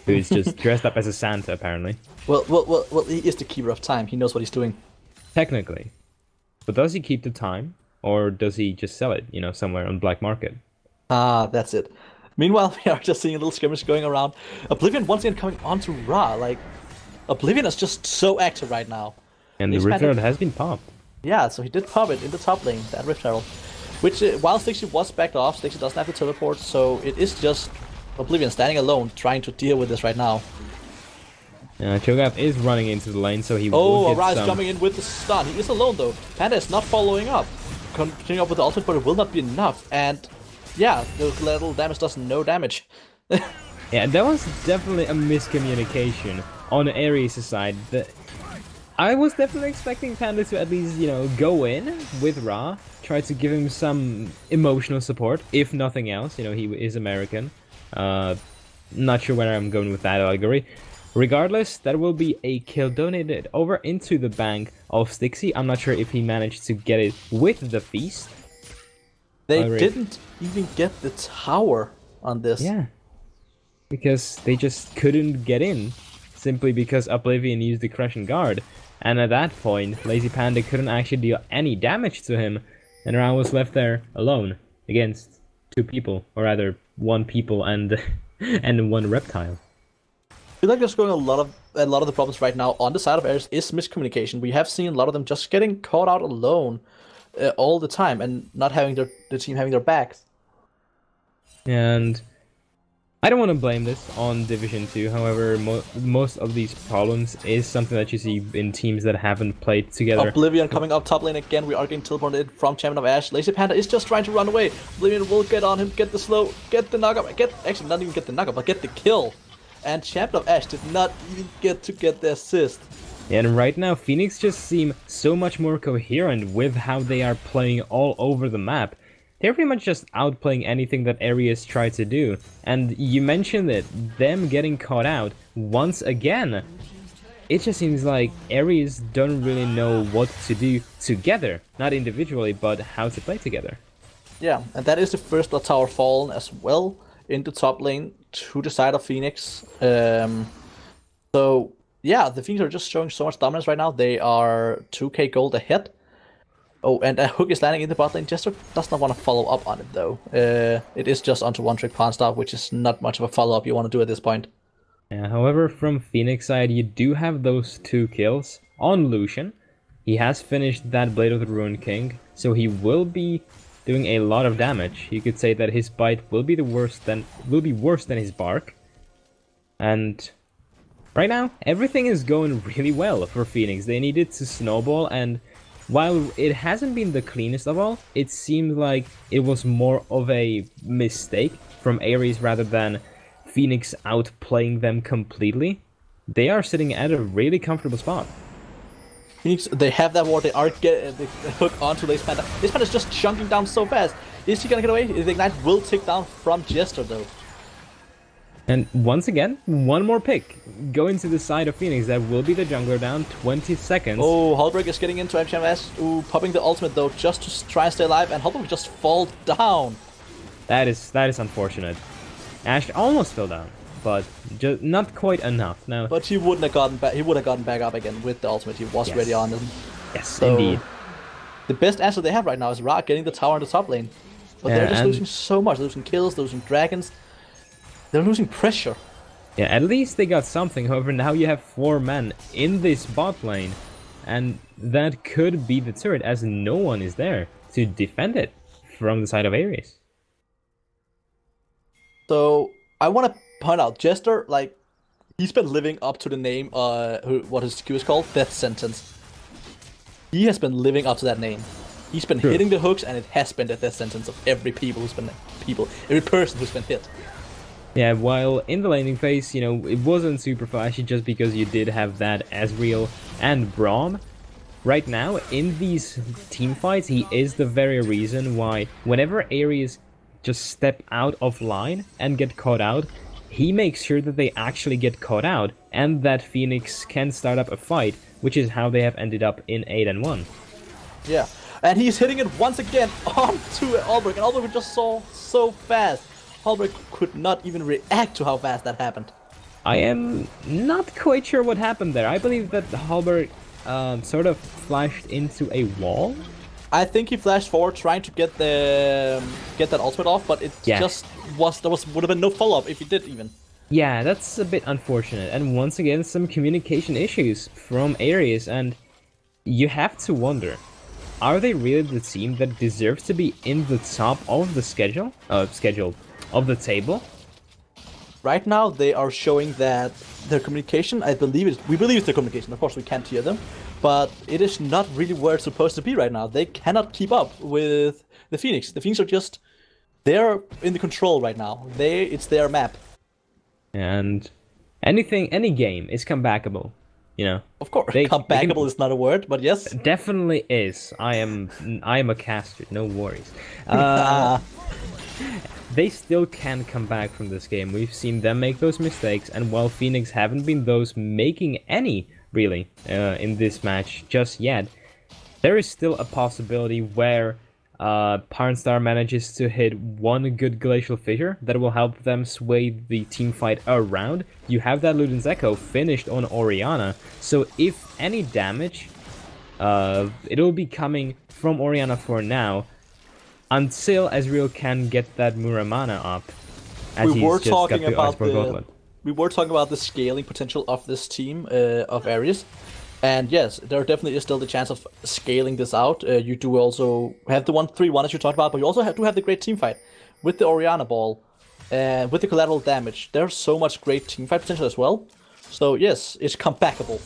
who's just dressed up as a Santa, apparently. Well, he is the keeper of time. He knows what he's doing. Technically. But does he keep the time? Or does he just sell it, you know, somewhere on black market? Ah, that's it. Meanwhile, we are just seeing a little skirmish going around. Oblivion once again coming onto Ra. Like, Oblivion is just so active right now. And the Rift Herald has been popped. Yeah, so he did pop it in the top lane, that Rift Herald. Which, while Stixie was backed off, Stixie doesn't have the teleport, so it is just Oblivion standing alone, trying to deal with this right now. Cho'Gath is running into the lane, so he will Oh, get Arise some... coming in with the stun. He is alone though. Panda is not following up. Continuing up with the ultimate, but it will not be enough. And yeah, the little damage does no damage. Yeah, that was definitely a miscommunication on Aries' side. I was definitely expecting Panda to at least, you know, go in with Ra, try to give him some emotional support, if nothing else. You know, he is American. Not sure where I'm going with that allegory. Regardless, that will be a kill donated over into the bank of Stixie. I'm not sure if he managed to get it with the feast. They didn't even get the tower on this. Yeah. Because they just couldn't get in, simply because Oblivion used the Crushing Guard. And at that point, Lazy Panda couldn't actually deal any damage to him, and Ra was left there alone against 2 people, or rather 1 people and and 1 reptile. I feel like there's going a lot of the problems right now on the side of Aries is miscommunication. We have seen a lot of them just getting caught out alone all the time and not having the team having their backs. And I don't want to blame this on Division 2, however, most of these problems is something that you see in teams that haven't played together. Oblivion coming up top lane again, we are getting teleported from Champion of Ash. Lazy Panda is just trying to run away. Oblivion will get on him, get the slow, get the knockup, actually not even get the knockup, but get the kill. And Champion of Ash did not even get the assist. And right now, Phoenix just seem so much more coherent with how they are playing all over the map. They're pretty much just outplaying anything that Aries tried to do. And you mentioned it, them getting caught out once again. It just seems like Aries don't really know what to do together. Not individually, but how to play together. Yeah, and that is the first blood tower fallen as well into top lane to the side of Phoenix. So yeah, the Phoenix are just showing so much dominance right now. They are 2k gold ahead. Oh, and a hook is landing in the bot lane. Jester does not want to follow up on it though. It is just onto 1 trick pawn star, which is not much of a follow up you want to do at this point. Yeah, however, from Phoenix side, you do have those 2 kills on Lucian. He has finished that Blade of the Ruined King, so he will be doing a lot of damage. You could say that his bite will be worse than his bark. And right now, everything is going really well for Phoenix. They needed to snowball, and while it hasn't been the cleanest of all, it seems like it was more of a mistake from Aries rather than Phoenix outplaying them completely. They are sitting at a really comfortable spot. Phoenix, they have that ward, they are getting the hook onto Lace Panda. Lace Panda is just chunking down so fast. Is he gonna get away? The Ignite will take down from Jester though. And once again, one more pick going to the side of Phoenix. That will be the jungler down 20 seconds. Oh, Holberg is getting into MCMS. Ooh, popping the ultimate though, just to try and stay alive, and Holberg just fall down. That is unfortunate. Ashe almost fell down, but just not quite enough. Now, But he wouldn't have gotten back. He would have gotten back up again with the ultimate. He was Yes. ready on him. yes, So, indeed. The best answer they have right now is Ra getting the tower in the top lane. But they're Yeah, just and- losing so much. They're losing kills, they're losing dragons. They're losing pressure. Yeah, at least they got something. However, now you have 4 men in this bot lane, and that could be the turret, as no one is there to defend it from the side of Aries. So I want to point out, Jester, like, he's been living up to the name, what his Q is called, Death Sentence. He has been living up to that name. He's been True. hitting the hooks, and it has been the death sentence of every person who's been hit. Yeah, while in the laning phase, you know, it wasn't super flashy just because you did have that Ezreal and Braum. Right now, in these team fights, he is the very reason why whenever Aries just step out of line and get caught out, he makes sure that they actually get caught out and that Phoenix can start up a fight, which is how they have ended up in 8-1. Yeah, and he's hitting it once again onto Albrecht, and Albrecht just saw so fast. Albrecht could not even react to how fast that happened. I am not quite sure what happened there. I believe that Halbert sort of flashed into a wall. I think he flashed forward trying to get that ultimate off, but it just would have been no follow-up if he did even. Yeah, that's a bit unfortunate. And once again, some communication issues from Aries, and you have to wonder, are they really the team that deserves to be in the top of the of the table? Right now, they are showing that their communication, we believe it's their communication, of course we can't hear them, but it is not really where it's supposed to be right now. They cannot keep up with the Phoenix. The Phoenix are just, they're in the control right now. It's their map. And any game is comebackable, you know. Of course, They comebackable can- is not a word, but yes. Definitely is. I am a caster, no worries. They still can come back from this game. We've seen them make those mistakes, and while Phoenix haven't been those making any, really, in this match just yet, there is still a possibility where Parnstar manages to hit one good Glacial Fissure that will help them sway the team fight around. You have that Luden's Echo finished on Orianna, so if any damage, it'll be coming from Orianna for now, until Ezreal can get that Muramana up. As We were he's just got talking the about Iceborne Gauntlet. we were talking about the scaling potential of this team of Aries, and yes, there definitely is still the chance of scaling this out. You do also have the 1-3-1 as you talked about, but you also do have the great team fight with the Orianna ball and with the collateral damage. There's so much great team fight potential as well. So yes, it's comebackable.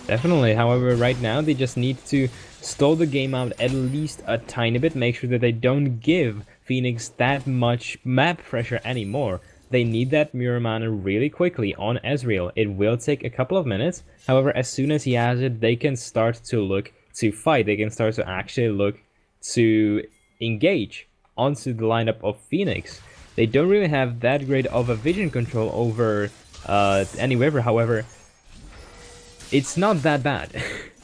Definitely. However, right now they just need to stall the game out at least a tiny bit, make sure that they don't give Phoenix that much map pressure anymore. They need that Muramana really quickly on Ezreal. It will take a couple of minutes. However, as soon as he has it, they can start to look to fight. They can start to actually look to engage onto the lineup of Phoenix. They don't really have that great of a vision control over any river. However, it's not that bad.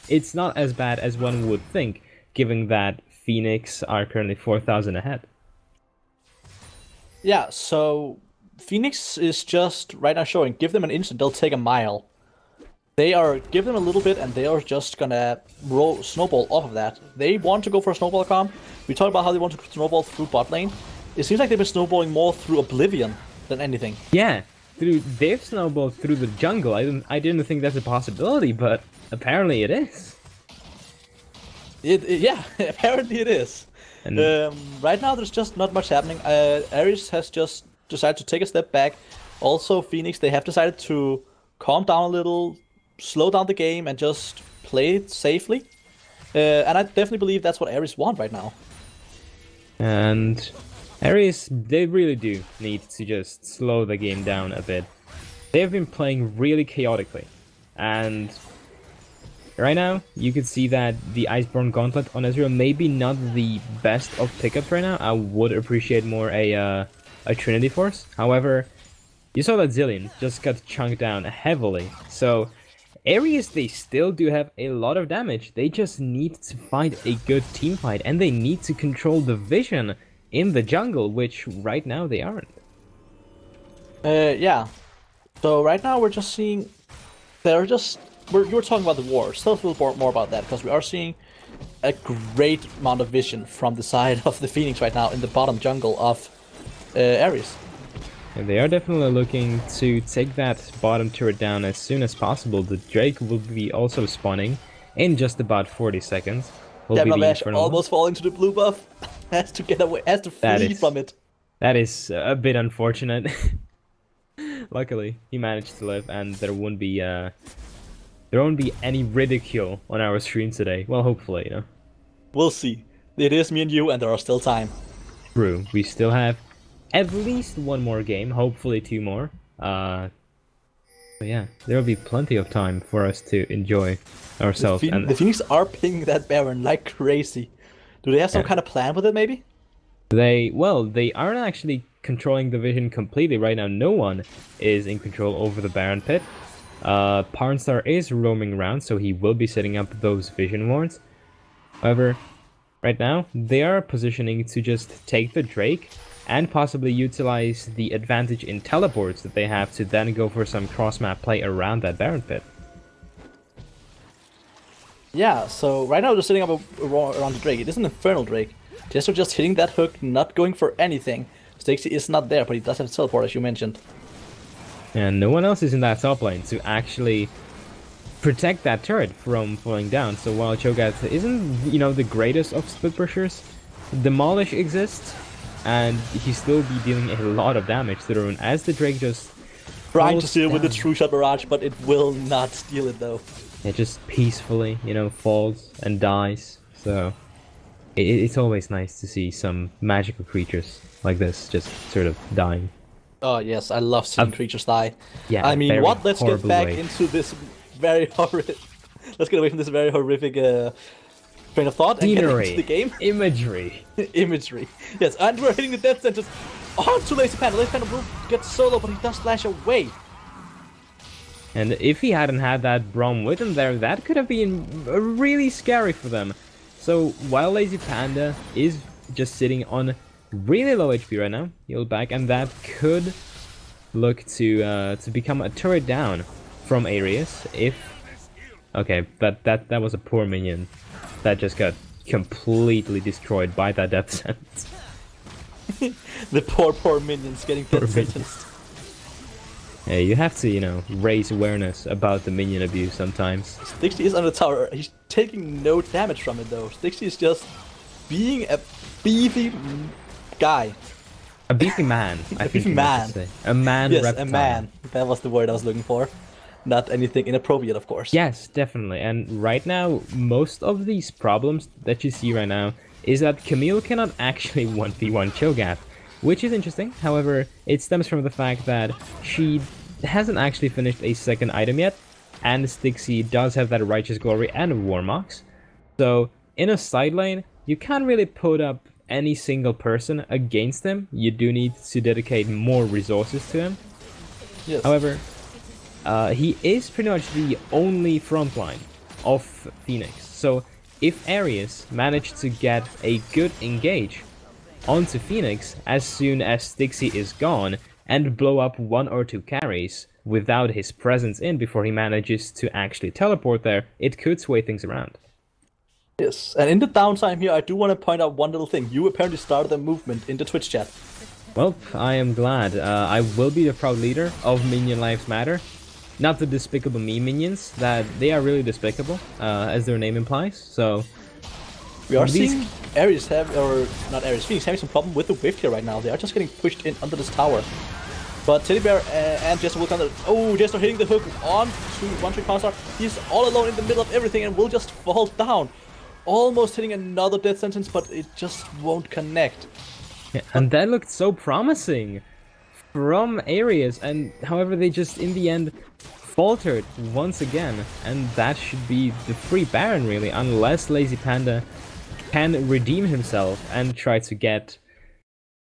It's not as bad as one would think, given that Phoenix are currently 4,000 ahead. Yeah, so Phoenix is just right now showing, give them an inch and they'll take a mile. Give them a little bit and they are just gonna roll snowball off of that. They want to go for a snowball comp. We talked about how they want to snowball through bot lane. It seems like they've been snowballing more through Oblivion than anything. Yeah, they've snowballed through the jungle. I didn't think that's a possibility, but apparently it is. Yeah, apparently it is. And Right now, there's just not much happening. Aries has just decided to take a step back. Also, Phoenix, they have decided to calm down a little, slow down the game, and just play it safely. And I definitely believe that's what Aries want right now. And Aries, they really do need to just slow the game down a bit. They've been playing really chaotically, and right now you can see that the Iceborne Gauntlet on Ezreal maybe not the best of pickups right now. I would appreciate more a Trinity Force. However, you saw that Zillion just got chunked down heavily, so Aries, they still do have a lot of damage. They just need to find a good team fight, and they need to control the vision in the jungle, which right now they aren't. Yeah. So right now we're just seeing, you were talking about the war. Still a little more about that, because we are seeing a great amount of vision from the side of the Phoenix right now in the bottom jungle of Aries. And they are definitely looking to take that bottom turret down as soon as possible. The Drake will be also spawning in just about 40 seconds. Demonash almost falling to the blue buff. Has to get away, has to flee from it. That is a bit unfortunate. Luckily, he managed to live, and there won't be any ridicule on our stream today. Well, hopefully, you know. We'll see. It is me and you, and there are still time. True. We still have at least one more game, hopefully 2 more. But yeah, there will be plenty of time for us to enjoy ourselves. The Phoenix are pinging that Baron like crazy. Do they have some kind of plan with it, maybe? They aren't actually controlling the vision completely right now. No one is in control over the Baron pit. Parnstar is roaming around, so he will be setting up those vision wards. However, right now, they are positioning to just take the Drake and possibly utilize the advantage in teleports that they have to then go for some cross-map play around that Baron pit. Yeah, so right now they're setting up around the Drake. It is an Infernal Drake. Just hitting that hook, not going for anything. Stixie is not there, but he does have teleport, as you mentioned. And no one else is in that top lane to actually protect that turret from falling down. So while Cho'Gath isn't, the greatest of split pushers, Demolish exists, and he still be dealing a lot of damage to the rune as the Drake just trying to steal with the True Shot Barrage, but it will not steal it though. It just peacefully, falls and dies. So it's always nice to see some magical creatures like this just sort of dying. Oh yes, I love seeing creatures die. Yeah, I mean, let's get back into this very horrific. Let's get away from this very horrific train of thought and get into the game. Imagery. Imagery. Yes, and we're hitting the death sentence onto Lazy Panda. Lazy Panda will get solo, but he does flash away. And if he hadn't had that Braum with him there, that could have been really scary for them. So while Lazy Panda is just sitting on really low HP right now, he'll back, and that could look to become a turret down from Aries if... Okay, that was a poor minion that just got completely destroyed by that death sentence. The poor minions getting death sentenced. Hey, you have to, raise awareness about the minion abuse sometimes. Stixie is on the tower. He's taking no damage from it though. Stixie is just being a beefy guy. A beefy man. A beefy man. A man. Yes, reptile. a man. That was the word I was looking for. Not anything inappropriate, of course. Yes, definitely. And right now, most of these problems that you see right now is that Camille cannot actually 1v1 Cho'Gath, which is interesting. However, it stems from the fact that she hasn't actually finished a second item yet, and Stixie does have that Righteous Glory and Warmox. So, in a side lane, you can't really put up any single person against him. You do need to dedicate more resources to him. Yes. However, he is pretty much the only frontline of Phoenix. So if Aries managed to get a good engage onto Phoenix as soon as Stixie is gone and blow up 1 or 2 carries without his presence in before he manages to actually teleport there, it could sway things around. Yes, and in the downtime here, I do want to point out one little thing. You apparently started a movement in the Twitch chat. Well, I am glad. I will be the proud leader of Minion Lives Matter. Not the Despicable Me minions, that they are really despicable, as their name implies, so... We are seeing Aries have, or not Aries, Phoenix having some problem with the Whiff here right now. They are just getting pushed in under this tower. But Teddy Bear and Jester will counter. Oh, Jester hitting the hook on to one-trick counter. He's all alone in the middle of everything and will just fall down. Almost hitting another death sentence, but it just won't connect. Yeah, and that looked so promising from Aries, and however they just in the end faltered once again, and that should be the free Baron really, unless Lazy Panda can redeem himself and try to get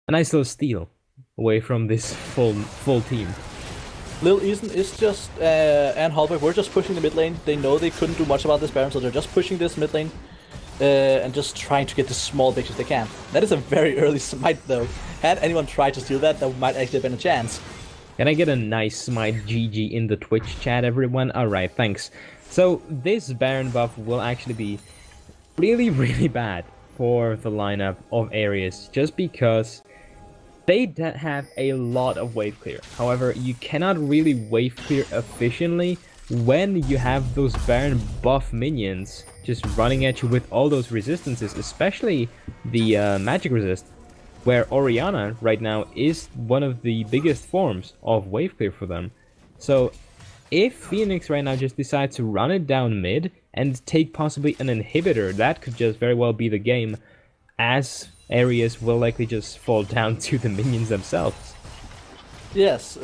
a nice little steal away from this full team. Lil Eason is just, and Holberg, we're just pushing the mid lane. They know they couldn't do much about this Baron, so they're just pushing this mid lane. And just trying to get the small pictures they can. That is a very early smite though. Had anyone tried to steal that, that might actually have been a chance. Can I get a nice smite GG in the Twitch chat, everyone? Alright, thanks. So this Baron buff will actually be really bad for the lineup of Aries, just because they have a lot of wave clear. However, you cannot really wave clear efficiently when you have those Baron buff minions just running at you with all those resistances, especially the magic resist, where Orianna right now is one of the biggest forms of wave clear for them. So if Phoenix right now just decides to run it down mid and take possibly an inhibitor, that could just very well be the game, as Aries will likely just fall down to the minions themselves. Yes,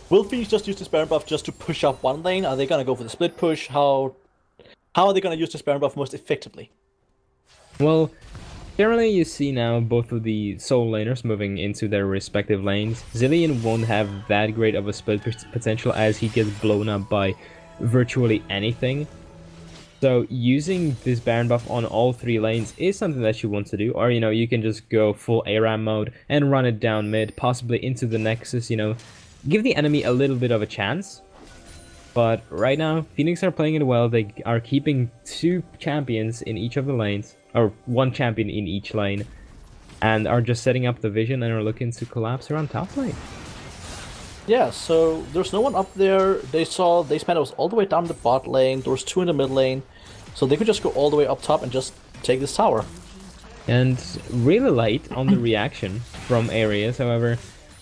will Phoenix just use this Baron buff just to push up one lane? Are they gonna go for the split push? How are they gonna use this Baron buff most effectively? Well, generally you see now both of the soul laners moving into their respective lanes. Zilean won't have that great of a split potential as he gets blown up by virtually anything. So using this Baron buff on all three lanes is something that you want to do. Or, you know, you can just go full ARAM mode and run it down mid, possibly into the Nexus, you know. Give the enemy a little bit of a chance. But right now, Phoenix are playing it well. They are keeping 2 champions in each of the lanes, or 1 champion in each lane, and are just setting up the vision and are looking to collapse around top lane. Yeah, so there's no one up there. They saw Panda was all the way down the bot lane. There was 2 in the mid lane, so they could just go all the way up top and just take this tower. And really late on the reaction from Aries, however,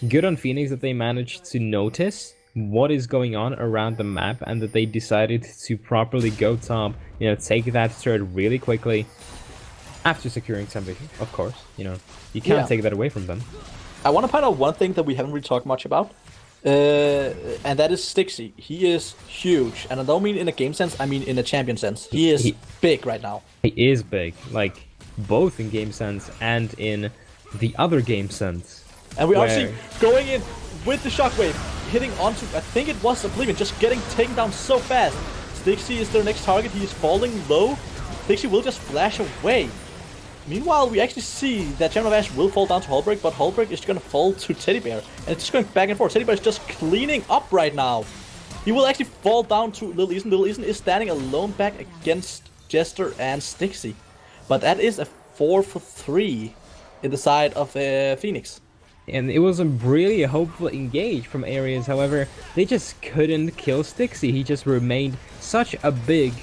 good on Phoenix that they managed to notice what is going on around the map and that they decided to properly go top, you know, take that turret really quickly after securing some vision, of course. You know, you can't take that away from them. I want to point out one thing that we haven't really talked much about, and that is Stixie. He is huge, and I don't mean in a game sense, I mean in a champion sense. He is big right now. He is big, like both in game sense and in the other game sense. And we are seeing going in with the shockwave, hitting onto, I think it was Oblivion, just getting taken down so fast. Stixie is their next target. He is falling low. Stixie will just flash away. Meanwhile, we actually see that Gem of Ash will fall down to Holberg, but Holberg is going to fall to Teddy Bear. And it's just going back and forth. Teddy Bear is just cleaning up right now. He will actually fall down to Lil Eason. Lil Eason is standing alone back against Jester and Stixie. But that is a 4 for 3 in the side of Phoenix. And it was a really hopeful engage from Aries, however, they just couldn't kill Stixie. He just remained such a big,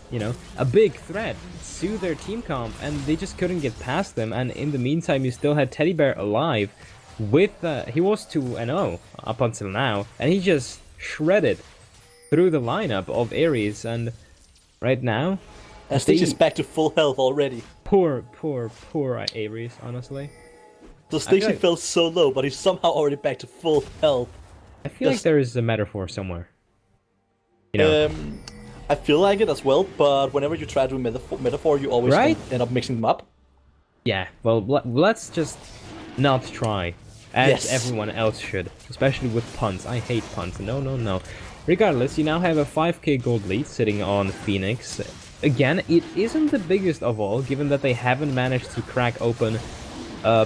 you know, a big threat to their team comp, and they just couldn't get past them. And in the meantime, you still had Teddy Bear alive with, he was 2-0 up until now, and he just shredded through the lineup of Aries, and right now... And Stixie's back to full health already. Poor Aries, honestly. So Stixie fell so low, but he's somehow already back to full health. I feel like there is a metaphor somewhere. You know? I feel like it as well, but whenever you try to do metaphor, you always end up mixing them up. Yeah, well, let's just not try, as everyone else should, especially with puns. I hate puns. No. Regardless, you now have a 5k gold lead sitting on Phoenix. Again, it isn't the biggest of all, given that they haven't managed to crack open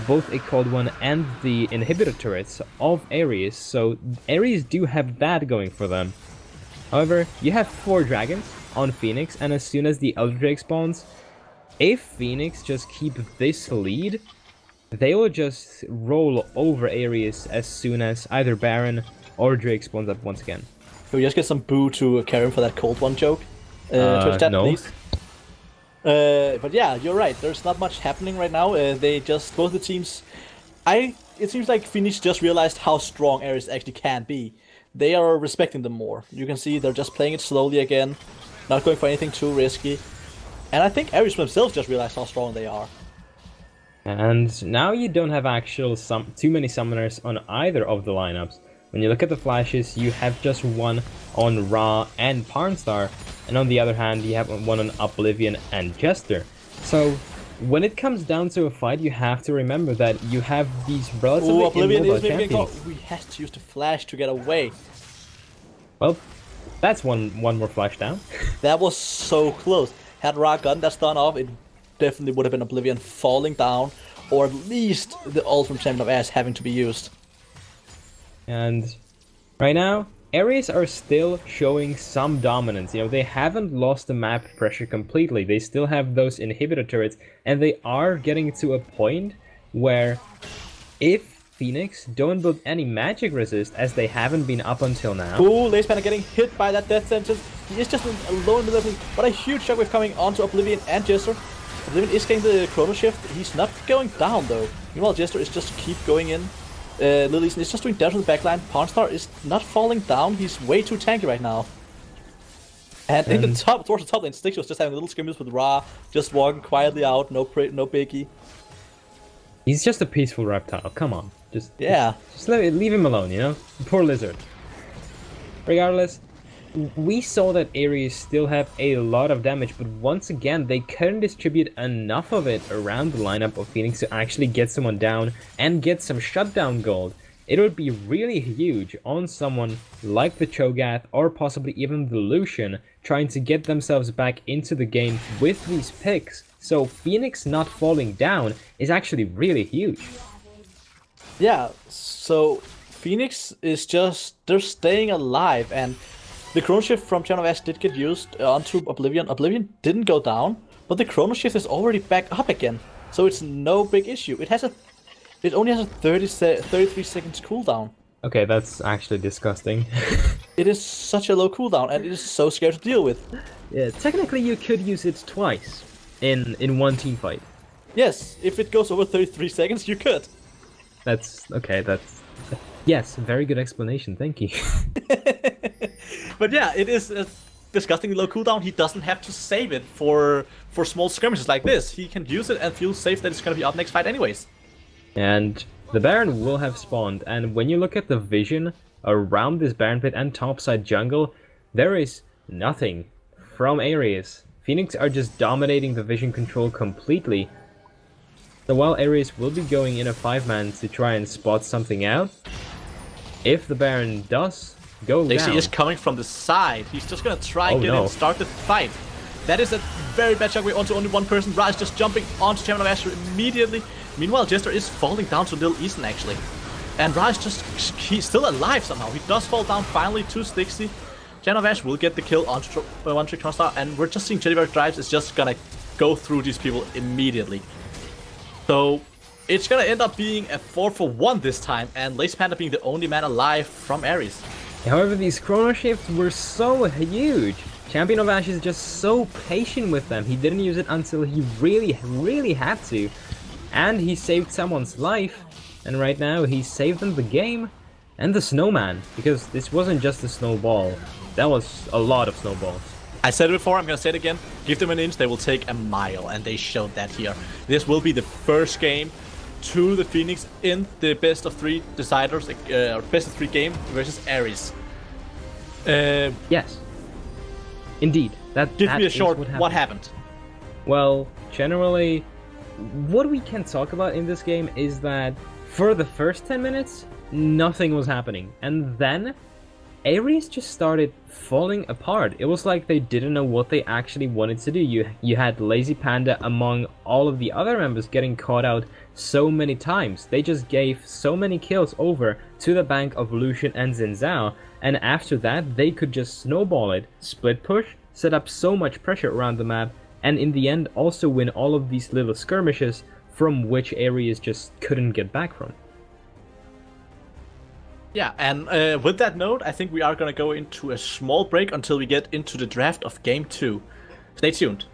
both a Cold One and the inhibitor turrets of Aries, so Aries do have that going for them. However, you have 4 dragons on Phoenix, and as soon as the Elder Drake spawns, if Phoenix just keep this lead, they will just roll over Aries as soon as either Baron or Drake spawns up once again. Can we just get some boo to Karen for that cold one joke? Twitch chat, no. please. But yeah, you're right. There's not much happening right now. They just, both the teams... It seems like Phoenix just realized how strong Aries actually can be. They are respecting them more. You can see they're just playing it slowly again, not going for anything too risky. And I think Aries themselves just realized how strong they are. And now you don't have too many summoners on either of the lineups. When you look at the flashes, you have just one on Ra and Parnstar, and on the other hand, you have one on Oblivion and Jester. So, when it comes down to a fight, you have to remember that you have these relatively immobile champions. We had to use the flash to get away. Well, that's one more flash down. That was so close. Had Ra gotten that stun off, it definitely would have been Oblivion falling down, or at least the ult from Champion of Ash having to be used. And right now, Aries are still showing some dominance. You know, they haven't lost the map pressure completely. They still have those inhibitor turrets, and they are getting to a point where if Phoenix don't build any magic resist, as they haven't been up until now. Ooh, Lace Panda getting hit by that death sentence. He is just alone in the level. What a huge shockwave coming onto Oblivion and Jester. Oblivion is getting the chrono shift. He's not going down though. Meanwhile, Jester is just keep going in. Lilies is just doing damage on the backline. Pawnstar is not falling down. He's way too tanky right now. And in the top, towards the top lane, Styx was just having a little skirmish with Ra, just walking quietly out, no biggie. He's just a peaceful reptile. Come on, just leave him alone. You know, poor lizard. Regardless, we saw that Aries still have a lot of damage, but once again, they couldn't distribute enough of it around the lineup of Phoenix to actually get someone down and get some shutdown gold. It would be really huge on someone like the Cho'Gath or possibly even the Lucian trying to get themselves back into the game with these picks. So Phoenix not falling down is actually really huge. Yeah, so Phoenix is just, they're staying alive, and the chrono shift from Champion of Ash did get used onto Oblivion. Oblivion didn't go down, but the chrono shift is already back up again, so it's no big issue. It only has a 33 seconds cooldown. Okay, that's actually disgusting. It is such a low cooldown, and it is so scary to deal with. Yeah, technically you could use it twice in one team fight. Yes, if it goes over 33 seconds, you could. That's okay. Yes, very good explanation. Thank you. But yeah, it is a disgustingly low cooldown. He doesn't have to save it for small skirmishes like this. He can use it and feel safe that it's going to be up next fight anyways. And the Baron will have spawned, and when you look at the vision around this Baron pit and topside jungle, there is nothing from Aries. Phoenix are just dominating the vision control completely. So while Aries will be going in a 5-man to try and spot something out, if the Baron does go down... He is coming from the side. He's just gonna try and get in, start the fight. That is a very bad shockwave onto only one person. Ra is just jumping onto Champion of Ash immediately. Meanwhile, Jester is falling down to Lil Easton actually. And Ra is just, he's still alive somehow. He does fall down finally to Stixie. Champion of Ash will get the kill onto One Trick Star, and we're just seeing Jellybear Drives is just gonna go through these people immediately. So it's gonna end up being a 4-for-1 this time, and Lace Panda being the only man alive from Aries. However, these chrono shifts were so huge. Champion of Ash is just so patient with them. He didn't use it until he really had to. And he saved someone's life. And right now he saved them the game and the snowman. Because this wasn't just a snowball. That was a lot of snowballs. I said it before, I'm gonna say it again. Give them an inch, they will take a mile, and they showed that here. This will be the first game to the Phoenix in the best of 3 deciders, or best of 3 game versus Aries. Yes. Indeed. Give me a short, what happened? Well, generally, what we can talk about in this game is that for the first 10 minutes, nothing was happening. And then Aries just started falling apart. It was like they didn't know what they actually wanted to do. You had Lazy Panda among all of the other members getting caught out so many times. They just gave so many kills over to the bank of Lucian and Xin Zhao, and after that they could just snowball it, split push, set up so much pressure around the map, and in the end also win all of these little skirmishes from which Aries just couldn't get back from. Yeah, and with that note, I think we are going to go into a small break until we get into the draft of Game 2. Stay tuned.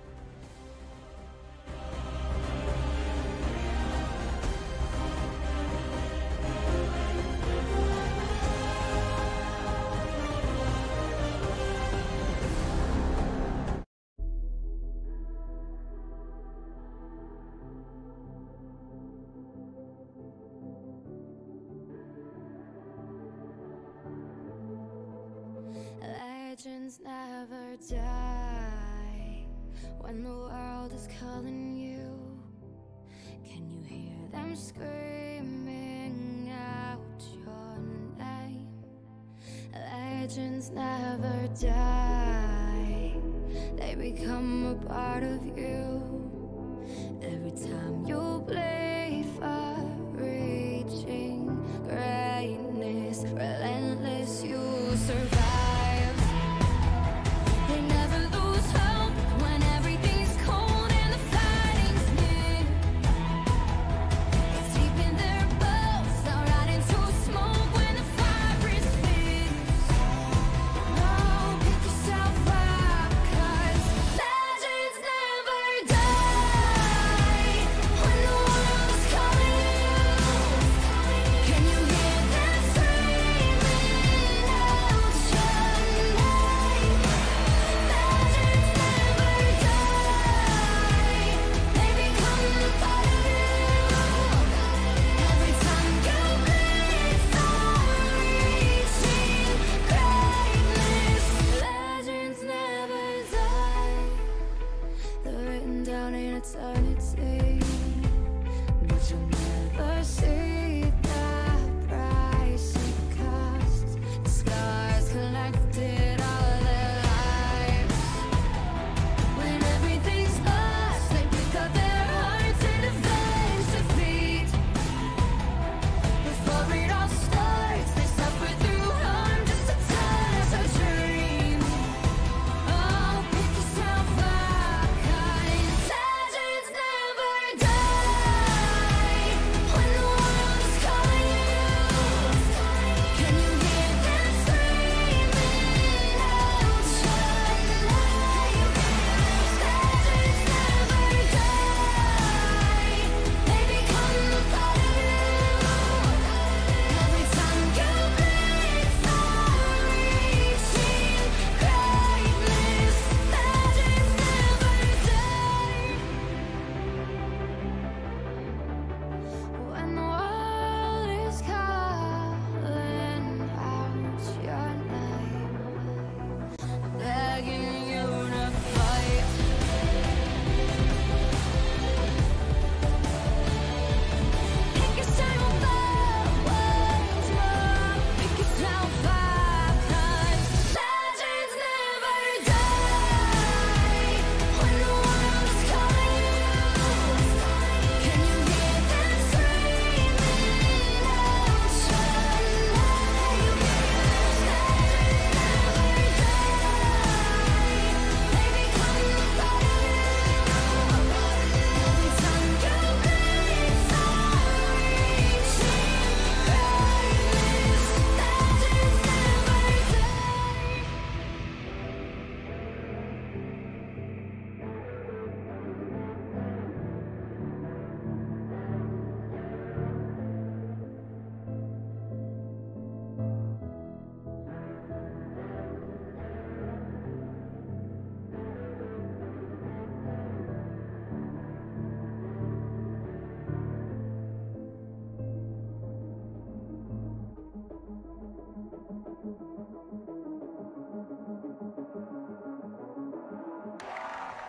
Legends never die when the world is calling you. Can you hear them screaming out your name? Legends never die, they become a part of you. Every time you play for reaching greatness, relentless, you survive.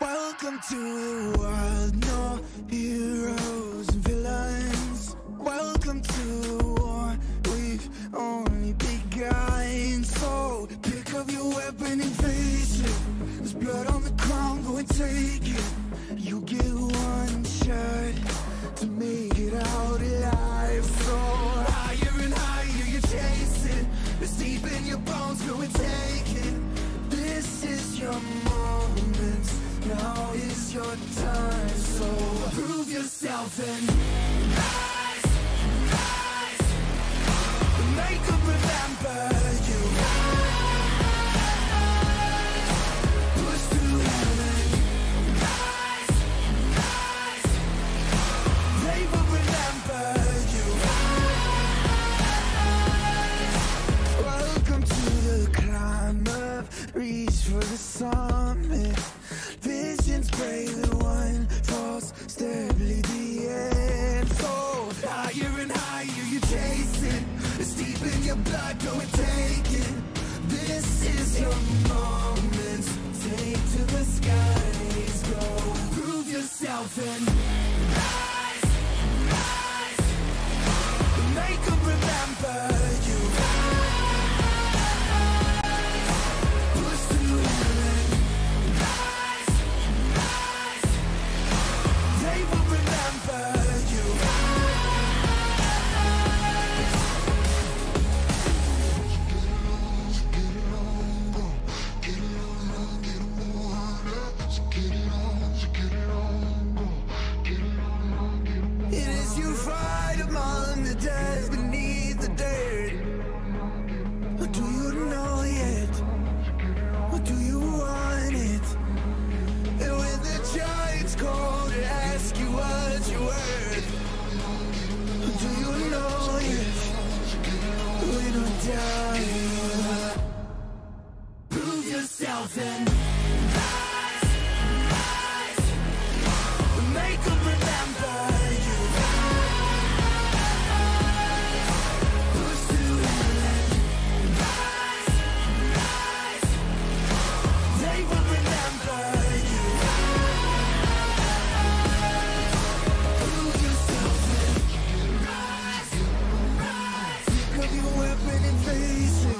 Welcome to the world, no heroes and villains. Welcome to the war, we've only begun. So pick up your weapon and face it. There's blood on the ground, go and take it. You get one shot to make it out alive. So higher and higher you chase it. It's deep in your bones, go and take it. This is your moment. Now is your time, so prove yourself. yourself and rise, rise. Make them remember you. Push through heaven. Rise, rise. They will remember you. Welcome to the climb up. Reach for the summit. Visions brave the one falls steadily the end. So higher and higher you chase it. It's deep in your blood, go and take it. This is your moment. Take to the skies, go. Prove yourself and rise, rise. Make them remember you. Push through heaven. Rise, rise. They will remember you. It is you fight among the dead, beneath the dirt. Or do you know yet? Or do you want it? And when the giants call to ask you what you're worth, do you know yet? We don't die. Prove yourself and rise, rise. Make them remember you. Push through heaven. Rise, rise. They will remember you. Prove yourself and rise, rise. Pick up your weapon and face it.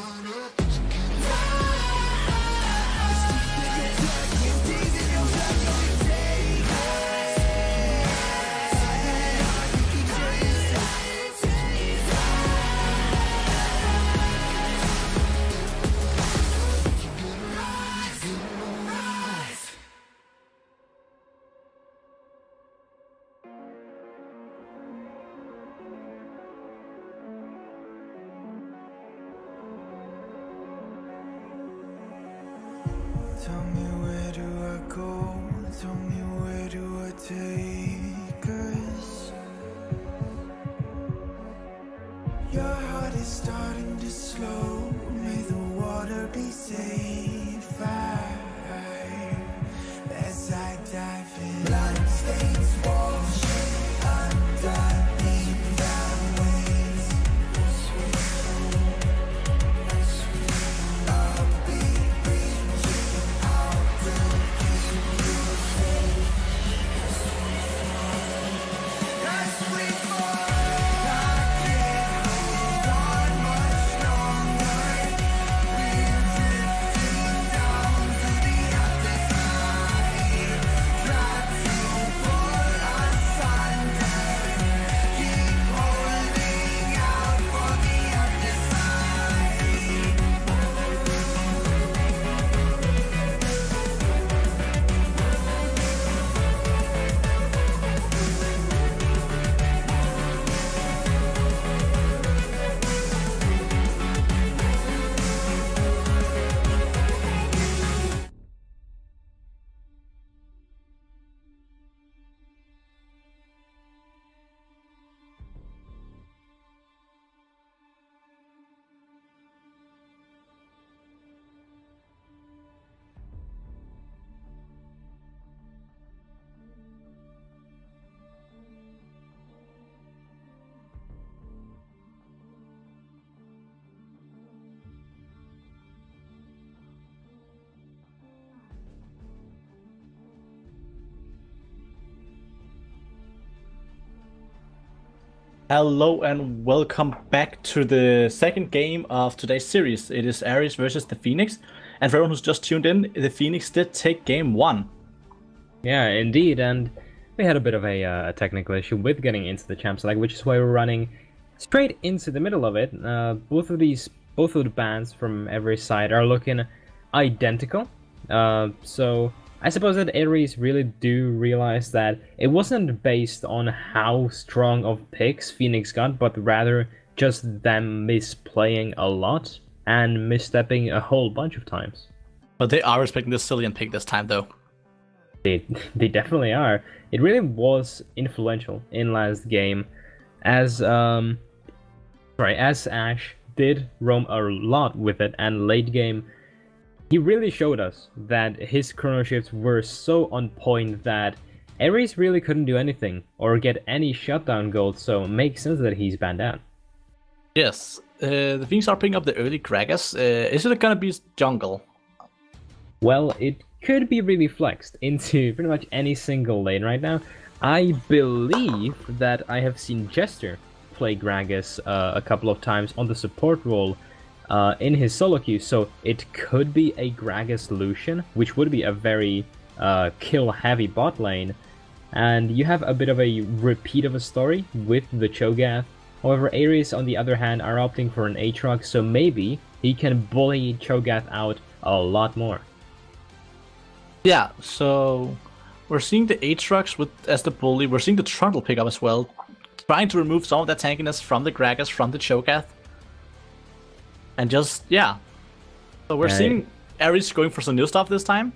It's deep in your blood, it's deep in your blood, go and take it. You can chase it. Tell me where do I go? Tell me where do I take us? Your heart is starting to slow. May the water be safe. As I dive in, bloodstains washing underneath the waves. I'll be reaching out to keep you safe. As we fall, I can't hold on much longer. We're drifting down to the other side. Try to pull us under. Keep holding out for the other side. Hello and welcome back to the second game of today's series. It is Aries versus the Phoenix. And for everyone who's just tuned in, the Phoenix did take game 1. Yeah, indeed, and we had a bit of a technical issue with getting into the champ select, which is why we're running straight into the middle of it. Both of the bands from every side are looking identical. So I suppose that Aries really do realize that it wasn't based on how strong of picks Phoenix got, but rather just them misplaying a lot and misstepping a whole bunch of times. But they are respecting the Cillian pick this time, though. They definitely are. It really was influential in last game, as Ashe did roam a lot with it, and late game he really showed us that his chrono shifts were so on point that Aries really couldn't do anything or get any shutdown gold, so it makes sense that he's banned out. Yes, the Phoenix are picking up the early Gragas. Is it gonna be jungle? Well, it could be really flexed into pretty much any single lane right now. I believe that I have seen Jester play Gragas a couple of times on the support role in his solo queue, so it could be a Gragas Lucian, which would be a very kill-heavy bot lane, and you have a bit of a repeat of a story with the Cho'Gath. However, Aries, on the other hand, are opting for an Aatrox, so maybe he can bully Cho'Gath out a lot more. Yeah, so we're seeing the Aatrox as the bully. We're seeing the Trundle pick up as well, trying to remove some of that tankiness from the Gragas, from the Cho'Gath. And just, yeah. So we're seeing Aries going for some new stuff this time.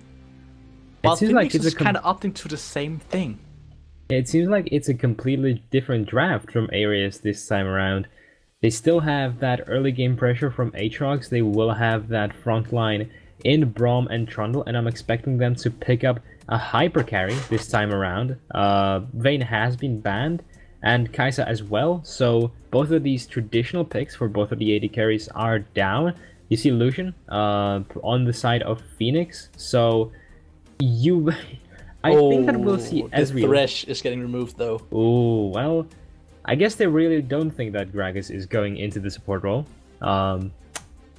While it seems Phoenix like it's is kind of opting to the same thing. It seems like it's a completely different draft from Aries this time around. They still have that early game pressure from Aatrox. They will have that front line in Braum and Trundle, and I'm expecting them to pick up a hyper carry this time around. Vayne has been banned, and Kai'Sa as well, so both of these traditional picks for both of the AD carries are down. You see Lucian on the side of Phoenix, so I think that we'll see Ezreal. The Thresh is getting removed, though. Oh, well, I guess they really don't think that Gragas is going into the support role.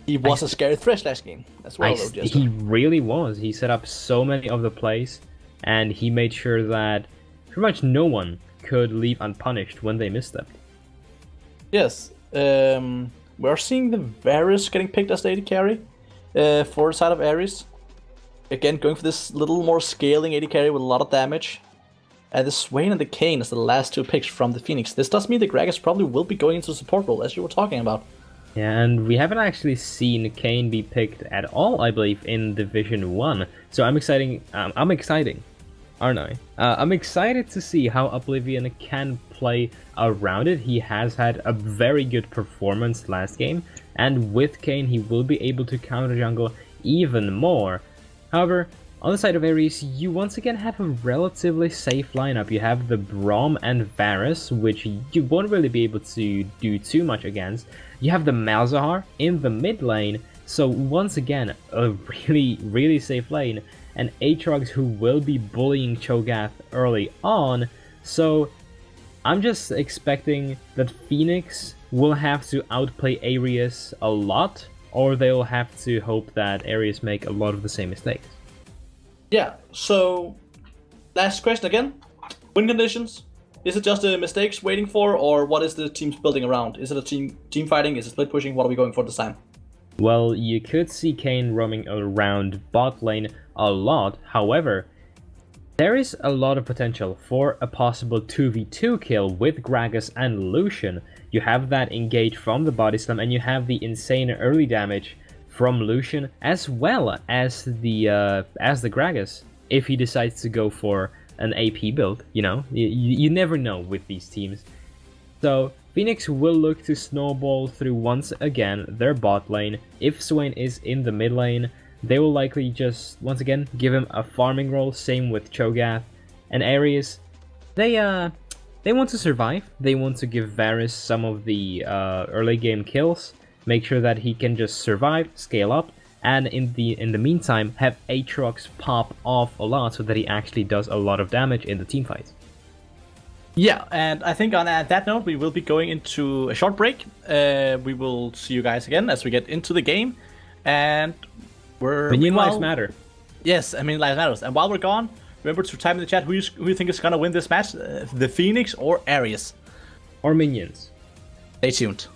He was a scary Thresh last game as well, though, Jester. He really was. He set up so many of the plays, and he made sure that pretty much no one could leave unpunished when they misstepped. Yes, we're seeing the Varus getting picked as the AD carry for the side of Aries. Again, going for this little more scaling AD carry with a lot of damage. And the Swain and the Kayn as the last two picks from the Phoenix. This does mean the Gragas probably will be going into support role, as you were talking about. Yeah, and we haven't actually seen Kayn be picked at all, I believe, in Division 1. So I'm excited, aren't I? I'm excited to see how Oblivion can play around it. He has had a very good performance last game, and with Kayn he will be able to counter jungle even more. However, on the side of Aries, you once again have a relatively safe lineup. You have the Braum and Varus, which you won't really be able to do too much against. You have the Malzahar in the mid lane, so once again, a really safe lane. And Aatrox, who will be bullying Cho'Gath early on, so I'm just expecting that Phoenix will have to outplay Aries a lot, or they'll have to hope that Aries make a lot of the same mistakes. Yeah, so last question again. Win conditions. Is it just mistakes waiting for, or what is the team's building around? Is it a team fighting? Is it split pushing? What are we going for this time? Well, you could see Kayn roaming around bot lane a lot. However, there is a lot of potential for a possible 2v2 kill with Gragas and Lucian. You have that engage from the body slam, and you have the insane early damage from Lucian, as well as the Gragas, if he decides to go for an AP build. You know, you never know with these teams. So Phoenix will look to snowball through once again their bot lane. If Swain is in the mid lane, they will likely just once again give him a farming role. Same with Cho'Gath and Aries. They want to survive. They want to give Varus some of the early game kills. Make sure that he can just survive, scale up, and in the meantime have Aatrox pop off a lot so that he actually does a lot of damage in the team fights. Yeah, and I think on that note we will be going into a short break. We will see you guys again as we get into the game, and Minion lives matter. Yes, I mean lives matters. And while we're gone, remember to type in the chat who you think is gonna win this match, the Phoenix or Aries, or minions. Stay tuned.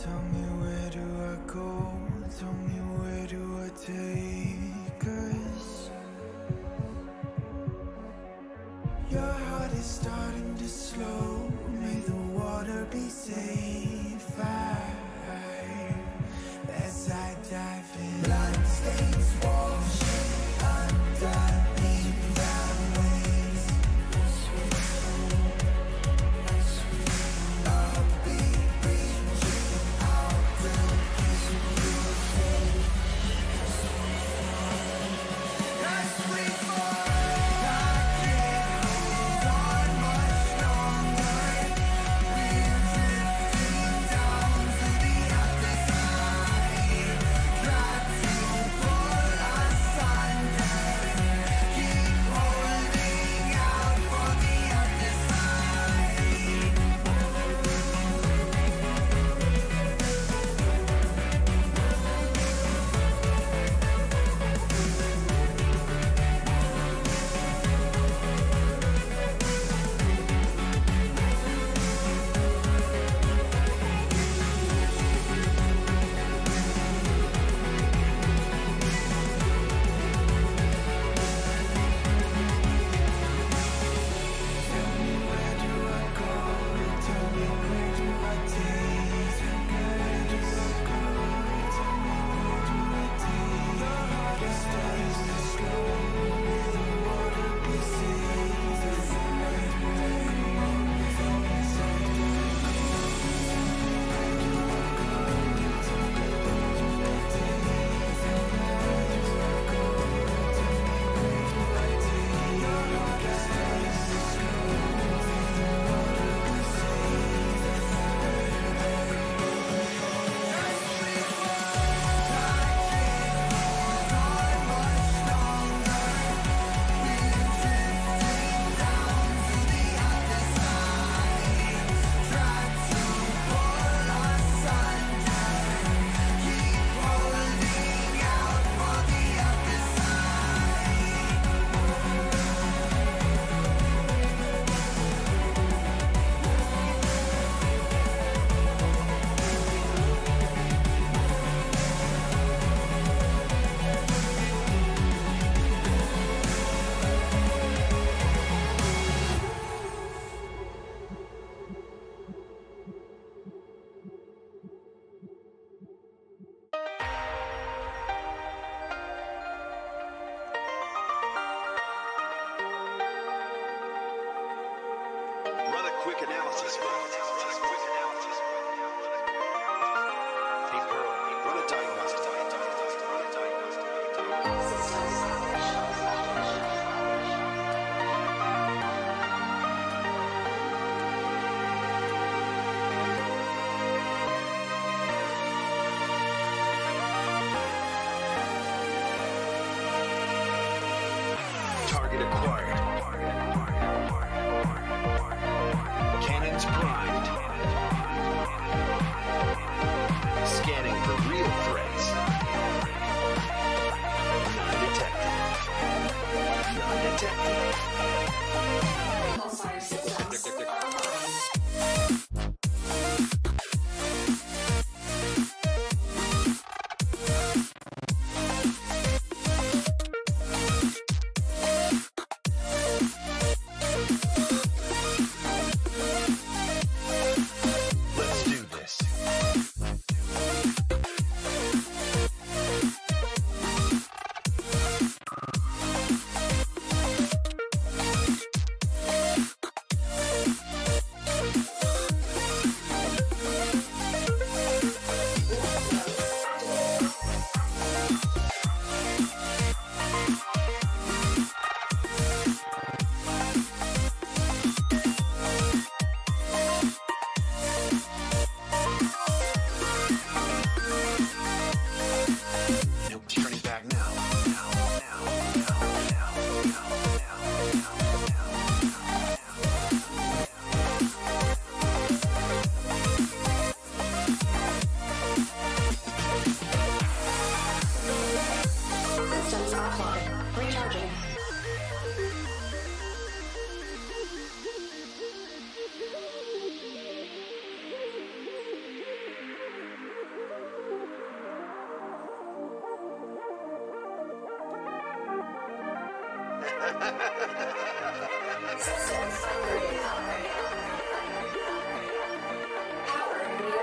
Tell me where do I go? Tell me where do I take us? Your heart is starting to slow. May the water be safe. As I dive in, bloodstains washing underneath the waves. I'll be reaching out to kiss your face. As we fall, I can't hold on much longer. We're drifting down to the other side. Try to pull us under. Keep holding out for the other side. Tell me where do I go? Tell me where do I take? Where do I go? Tell me where do I take? The heart is starting to slow. May the water be safe. Run a quick analysis, bro. Hey, Pearl, run a diagnostic. Target acquired. Cannons primed. Scanning for real threats. Non-detected. Non-detected. Pulsar systems online.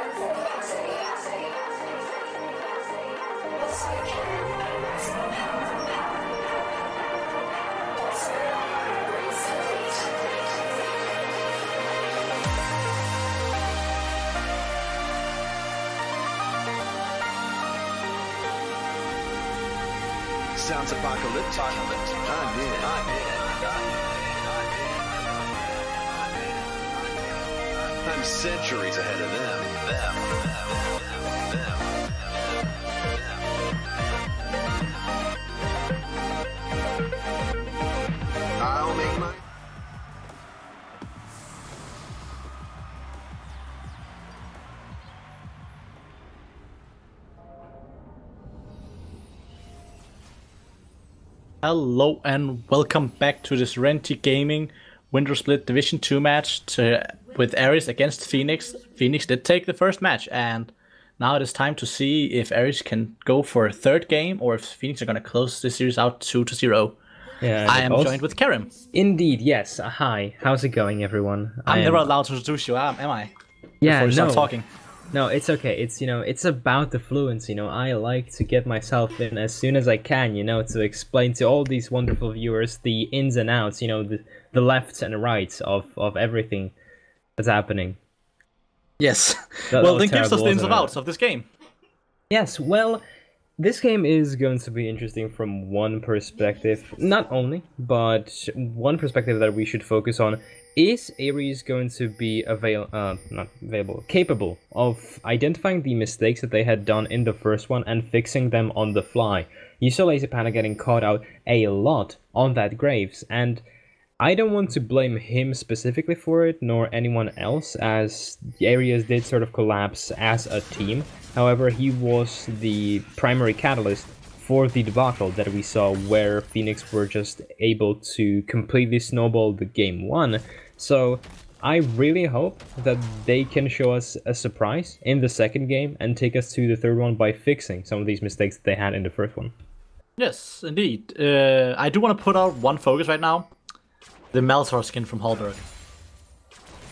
Sounds apocalyptic. I'm in. I'm centuries ahead of them. I'll make my... Hello and welcome back to this Serenity Gaming Wintersplit Division 2 match with Aries against Phoenix. Phoenix did take the first match, and now it is time to see if Aries can go for a third game or if Phoenix are going to close this series out 2-0. Yeah, I am joined with Karim. Indeed, yes. Hi, how's it going, everyone? I'm never allowed to introduce you, am I? Yeah, Before you start talking. No, it's okay. It's about the fluency, I like to get myself in as soon as I can, to explain to all these wonderful viewers the ins and outs, the lefts and rights of everything that's happening. Yes. That well, was then gives us the ins terrible, and wasn't outs of this game. Yes, well, this game is going to be interesting from one perspective, not only, but one perspective that we should focus on. Is Aries going to be capable of identifying the mistakes that they had done in the first one and fixing them on the fly? You saw Lazy Panda getting caught out a lot on that Graves, and I don't want to blame him specifically for it, nor anyone else, as Aries did sort of collapse as a team. However, he was the primary catalyst for the debacle that we saw, where Phoenix were just able to completely snowball the game one. So I really hope that they can show us a surprise in the second game and take us to the third one by fixing some of these mistakes that they had in the first one. Yes, indeed. I do want to put out one focus right now. The Meltor skin from Hallberg.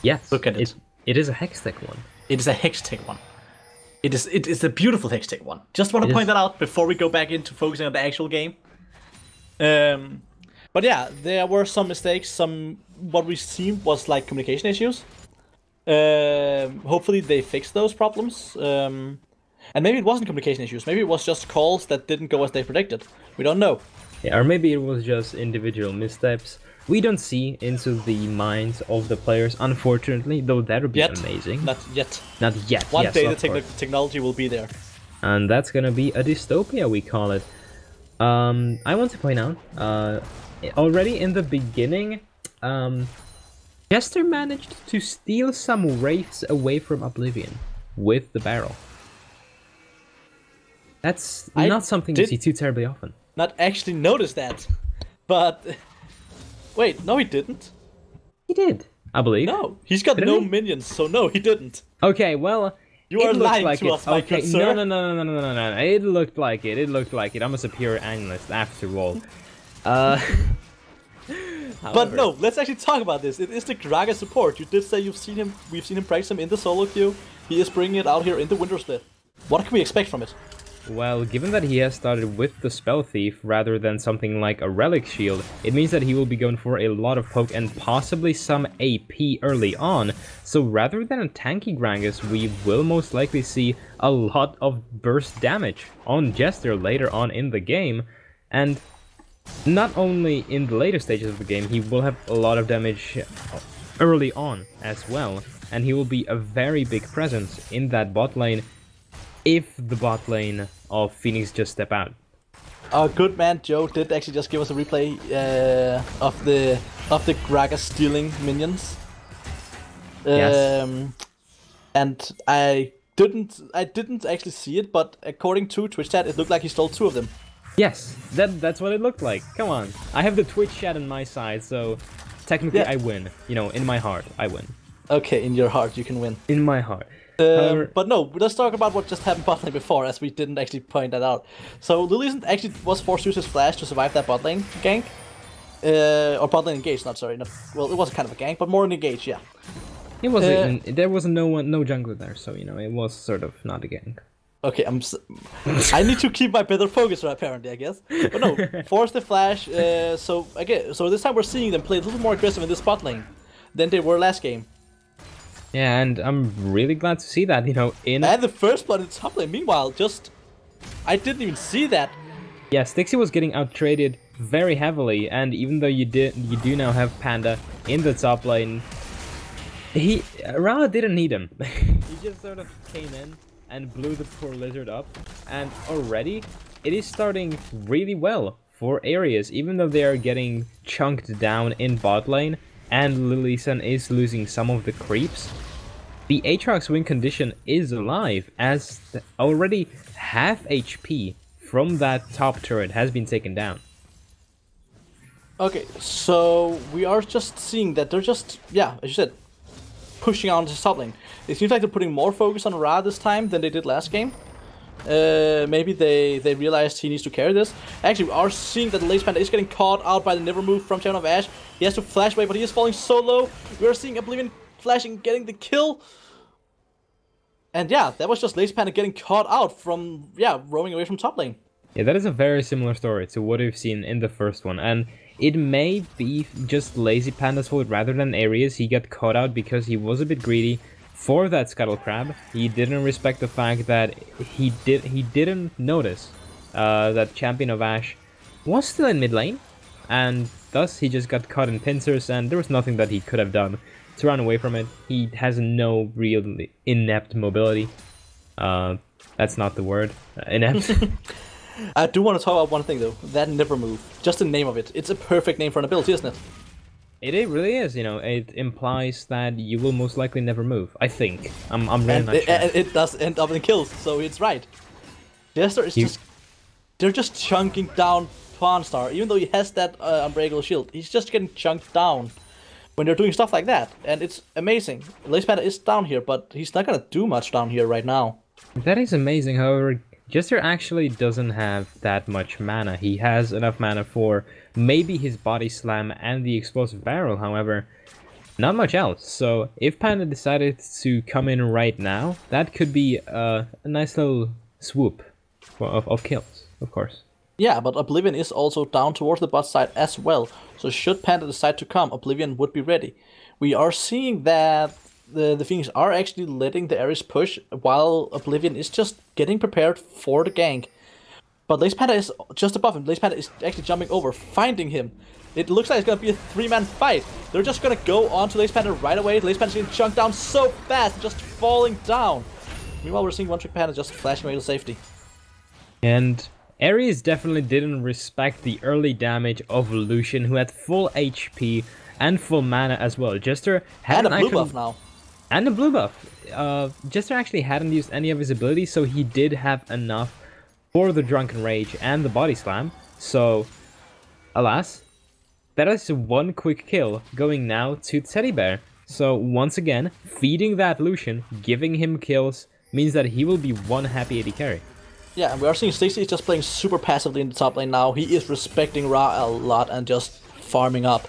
Yes. Look at it. It is a Hextech one. It is a Hextech one. It is a beautiful Hextech one. Just want to point that out before we go back into focusing on the actual game. But yeah, there were some mistakes. What we seen was like communication issues. Hopefully they fixed those problems. And maybe it wasn't communication issues. Maybe it was just calls that didn't go as they predicted. We don't know. Yeah, or maybe it was just individual missteps. We don't see into the minds of the players, unfortunately, though that would be amazing. Not yet. Not yet. One yes, day the technology will be there. And that's gonna be a dystopia, we call it. I want to point out, already in the beginning, Jester managed to steal some wraiths away from Oblivion with the barrel. That's not something you see too terribly often. Not actually notice that, but wait, no, he didn't. He did, I believe. No, he's got no minions, so no, he didn't. Okay, well, you are lying to us, my good sir. No. It looked like it. It looked like it. I'm a superior analyst, after all. But no, let's actually talk about this. It is the Graga support. You did say we've seen him practice him in the solo queue. He is bringing it out here in the Wintersplit. What can we expect from it? Well, given that he has started with the Spell Thief rather than something like a Relic Shield, it means that he will be going for a lot of poke and possibly some AP early on. So rather than a tanky Gragas, we will most likely see a lot of burst damage on Jester later on in the game. And not only in the later stages of the game, he will have a lot of damage early on as well. And he will be a very big presence in that bot lane if the bot lane of Phoenix just step out. Our good man Joe did actually just give us a replay of the Gragas stealing minions. Yes. And I didn't actually see it, but according to Twitch chat, it looked like he stole 2 of them. Yes, that's what it looked like. Come on, I have the Twitch chat on my side, so technically I win. In my heart, I win. Okay, in your heart you can win. In my heart. But no, let's talk about what just happened bot lane before, as we didn't actually point that out. So Lilian actually was forced to use his flash to survive that bot lane gank. Or bot lane engage, well, it was kind of a gank, but more an engage, yeah. It wasn't. There was no jungler there, so you know it was sort of not a gank. Okay, I need to keep my better focus, apparently, I guess. But no, force the flash. So this time we're seeing them play a little more aggressive in this bot lane than they were last game. Yeah, and I'm really glad to see that. You know, And the first blood in top lane. Meanwhile, I didn't even see that. Yeah, Stixie was getting out-traded very heavily, and even though you do now have Panda in the top lane, Ra didn't need him. He just sort of came in and blew the poor lizard up, and already it is starting really well for Aries, even though they are getting chunked down in bot lane and Lilisan is losing some of the creeps. The Aatrox win condition is alive, as already half HP from that top turret has been taken down. Okay, so we are just seeing that they're just, yeah, as you said, pushing on to top lane. It seems like they're putting more focus on Ra this time than they did last game. Maybe they realized he needs to carry this. Actually, we are seeing that the Lace Panda is getting caught out by the Never Move from Champion of Ash. He has to flash away, but he is falling so low. We are seeing Oblivion flashing, getting the kill. And yeah, that was just Lace Panda getting caught out from, roaming away from top lane. Yeah, that is a very similar story to what we've seen in the first one, and it may be just Lazy Panda's fault rather than Aries. He got caught out because he was a bit greedy for that Scuttle Crab. He didn't respect the fact that he didn't notice that Champion of Ash was still in mid lane, and thus he just got caught in pincers, and there was nothing that he could have done to run away from it. He has no real inept mobility. That's not the word. Inept. I do want to talk about one thing though, that Never Move. Just the name of it. It's a perfect name for an ability, isn't it? It really is, you know, it implies that you will most likely never move, I think. I'm really not sure. And it does end up in kills, so it's right. Jester is they're just chunking down Pawnstar, even though he has that unbreakable shield. He's just getting chunked down when they're doing stuff like that, and it's amazing. Lace Panda is down here, but he's not gonna do much down here right now. That is amazing, however, Jester actually doesn't have that much mana. He has enough mana for maybe his Body Slam and the Explosive Barrel, however, not much else. So if Panda decided to come in right now, that could be a nice little swoop of kills, of course. Yeah, but Oblivion is also down towards the bot side as well. So should Panda decide to come, Oblivion would be ready. We are seeing that the Phoenix are actually letting the Aries push, while Oblivion is just getting prepared for the gank. But Lace Panda is just above him. Lace Panda is actually jumping over, finding him. It looks like it's going to be a three-man fight. They're just going to go on to Lace Panda right away. Lace Panda's getting chunked down so fast, just falling down. Meanwhile, we're seeing One Trick Panda just flashing away to safety. And Aries definitely didn't respect the early damage of Lucian, who had full HP and full mana as well. Jester had and a blue buff now. And a blue buff. Jester actually hadn't used any of his abilities, so he did have enough for the Drunken Rage and the Body Slam. So, alas, that is one quick kill going now to Teddy Bear. So once again, feeding that Lucian, giving him kills, means that he will be one happy AD carry. Yeah, and we are seeing Stacey just playing super passively in the top lane now. He is respecting Ra a lot and just farming up.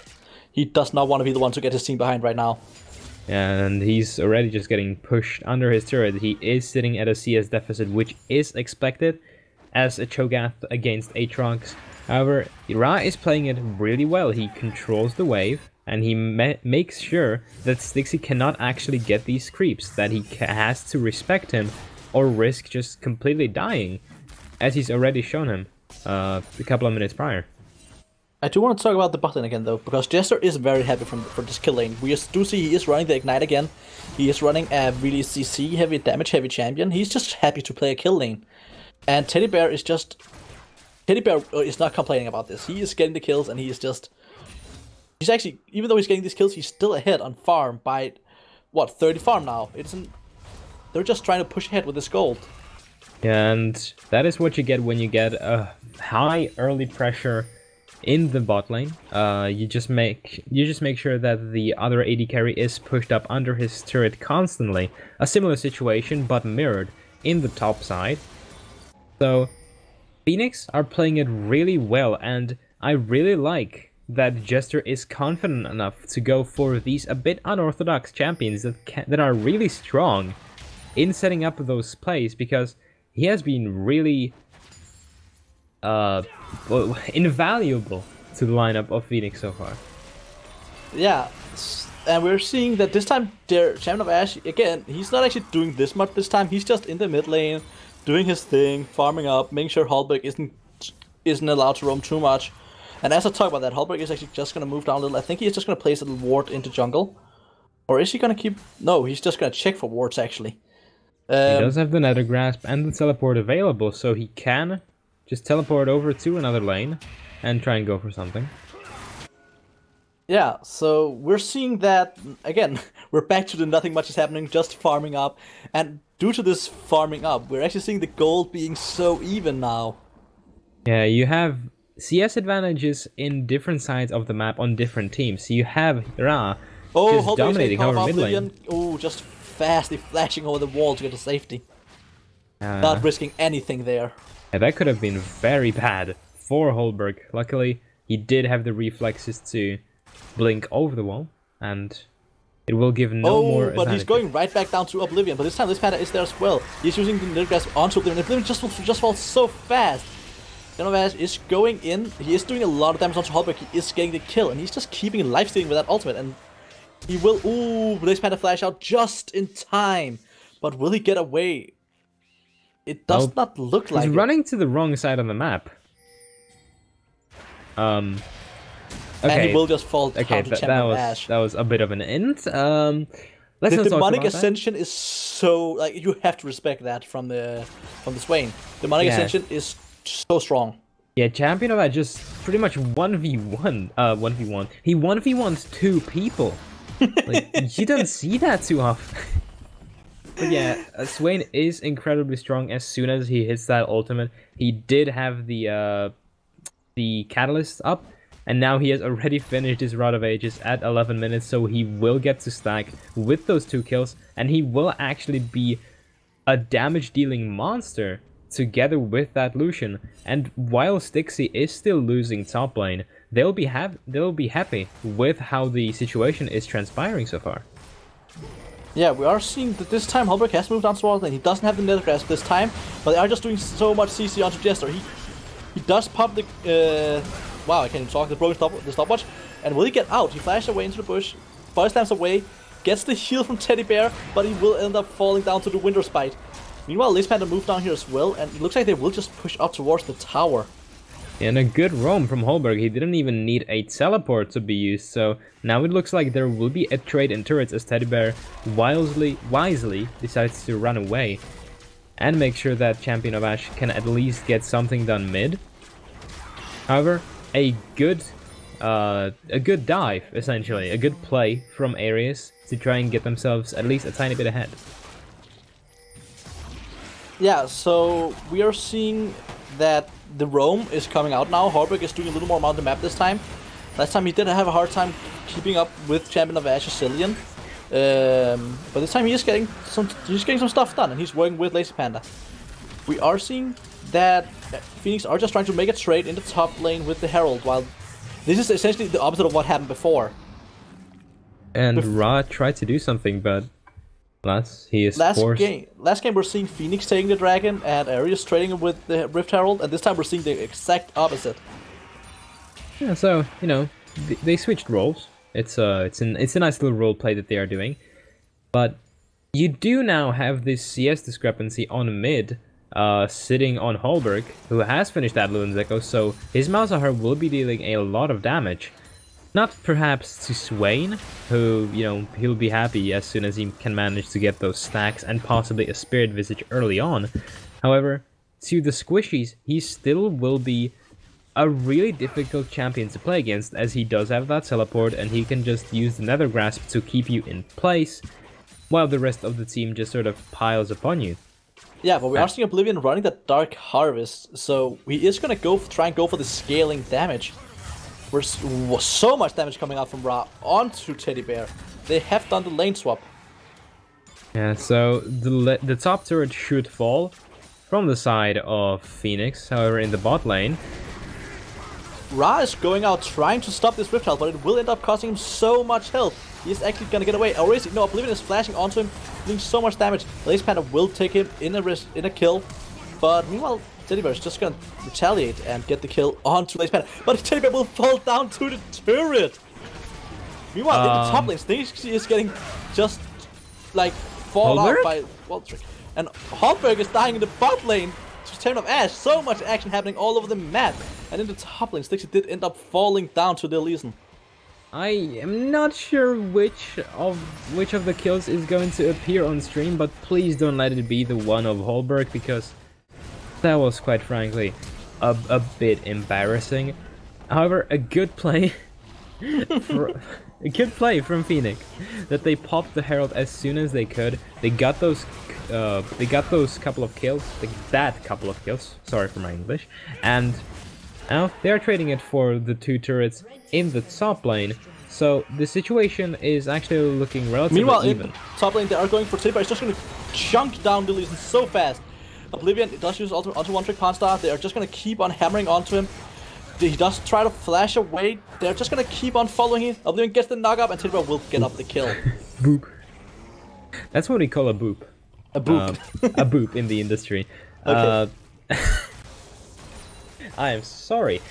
He does not want to be the one to get his team behind right now. And he's already just getting pushed under his turret. He is sitting at a CS deficit, which is expected as a Cho'Gath against Aatrox. However, Ra is playing it really well. He controls the wave, and he makes sure that Stixie cannot actually get these creeps, that he has to respect him or risk just completely dying, as he's already shown him a couple of minutes prior. I do want to talk about the bot lane again though, because Jester is very happy for this kill lane. We do see he is running the Ignite again. He is running a really CC heavy, damage heavy champion. He's just happy to play a kill lane. And Teddy Bear is not complaining about this. He is getting the kills, and he's actually, even though he's getting these kills, he's still ahead on farm by, what, 30 farm now. They're just trying to push ahead with this gold. And that is what you get when you get a high early pressure in the bot lane. You just make sure that the other AD carry is pushed up under his turret constantly. A similar situation, but mirrored in the top side. So Phoenix are playing it really well, and I really like that Jester is confident enough to go for these a bit unorthodox champions that are really strong in setting up those plays, because he has been really invaluable to the lineup of Phoenix so far. Yeah, and we're seeing that this time their Champion of Ash, again, he's not actually doing this much this time. He's just in the mid lane, doing his thing, farming up, making sure Holberg isn't allowed to roam too much. And as I talk about that, Holberg is actually just going to move down a little. I think he's just going to place a little ward into jungle. Or is he going to keep... No, he's just going to check for wards, actually. He does have the Nether Grasp and the teleport available, so he can just teleport over to another lane and try and go for something. Yeah, so we're seeing that, again, we're back to the nothing much is happening, just farming up. And due to this farming up, we're actually seeing the gold being so even now. Yeah, you have CS advantages in different sides of the map on different teams. So you have Ra just dominating over mid lane. Oh, just fastly flashing over the wall to get to safety. Not risking anything there. Yeah, that could have been very bad for Holberg. Luckily, he did have the reflexes to blink over the wall, and it will give no more advantage. But he's going right back down to Oblivion, but this time this Panda is there as well. He's using the Nether Grasp onto Oblivion. Oblivion just falls so fast. Genovash is going in, he is doing a lot of damage onto Holberg, he is getting the kill, and he's just keeping life stealing with that ultimate, and he will, Blaze Panda flash out just in time, but will he get away? It does not look like he's running to the wrong side of the map. Okay. And he will just fall down to Champion of Ash. That was a bit of an int. The demonic ascension is so, like, you have to respect that from the Swain. Demonic ascension is so strong. Yeah, Champion of Ash just pretty much 1v1. 1v1. He 1v1s 2 people. Like, you don't see that too often. But yeah, Swain is incredibly strong as soon as he hits that ultimate. He did have the catalyst up, and now he has already finished his Rod of Ages at 11 minutes, so he will get to stack with those 2 kills, and he will actually be a damage-dealing monster together with that Lucian. And while Stixie is still losing top lane, they'll be happy with how the situation is transpiring so far. Yeah, we are seeing that this time Holberg has moved on towards lane. He doesn't have the Nether Grasp this time, but they are just doing so much CC onto Jester. He does pop the wow, I can't even talk. The stopwatch, and will he get out? He flashed away into the bush, body slams away, gets the heal from Teddy Bear, but he will end up falling down to the Wintersplit. Meanwhile, Blaze Panda moved down here as well, and it looks like they will just push up towards the tower. And a good roam from Holberg. He didn't even need a teleport to be used, so now it looks like there will be a trade in turrets as Teddy Bear wisely decides to run away and make sure that Champion of Ash can at least get something done mid. However, a good dive, essentially, a good play from Aries to try and get themselves at least a tiny bit ahead. Yeah, so we are seeing that the roam is coming out now. Holberg is doing a little more around the map this time. Last time he did have a hard time keeping up with Champion of Ash Cillian. But this time he's getting some stuff done, and he's working with Lazy Panda. We are seeing that Phoenix are just trying to make a trade in the top lane with the Herald, while this is essentially the opposite of what happened before. And Ra tried to do something, but last game we're seeing Phoenix taking the dragon and Aries trading with the Rift Herald, and this time we're seeing the exact opposite. Yeah, so you know they switched roles. It's a nice little role play that they are doing, but you do now have this CS discrepancy on mid, sitting on Holberg, who has finished that Luden's Echo, so his Malzahar will be dealing a lot of damage. Not perhaps to Swain, who, you know, he'll be happy as soon as he can manage to get those stacks and possibly a Spirit Visage early on. However, to the Squishies, he still will be a really difficult champion to play against, as he does have that teleport and he can just use the Nether Grasp to keep you in place, while the rest of the team just sort of piles upon you. Yeah, but we are seeing Oblivion running that Dark Harvest, so he is gonna try and go for the scaling damage. There's so much damage coming out from Ra onto Teddy Bear. They have done the lane swap. Yeah, so the top turret should fall from the side of Phoenix. However, in the bot lane, Ra is going out trying to stop this Rift Health, but it will end up costing him so much health. He's actually gonna get away. Aries, no, Oblivion is flashing onto him, doing so much damage. Lazy Panda will take him in a kill, but meanwhile, Teddy Bear is just gonna retaliate and get the kill onto Lazy Panda. But Teddy Bear will fall down to the turret. Meanwhile, in the top lane, Stinky is getting just like fall off by Waltrick. And Holberg is dying in the bot lane to turn of Ash. So much action happening all over the map. And in the top lane, Stixie did end up falling down to the Elysian. I am not sure which of the kills is going to appear on stream, but please don't let it be the one of Holberg, because that was quite frankly a bit embarrassing. However, a good play a good play from Phoenix, that they popped the Herald as soon as they could. They got those couple of kills, that couple of kills, sorry for my English, and now they're trading it for the 2 turrets in the top lane. So the situation is actually looking relatively even. Meanwhile, in top lane they are going for Tibber. It's just going to chunk down the Elysian so fast. Oblivion does use onto one-trick pawn star. They are just going to keep on hammering onto him. He does try to flash away. They're just going to keep on following him. Oblivion gets the knock up and Tibber will get up the kill. Boop. That's what we call a boop. A boop. A boop in the industry. Okay. I am sorry.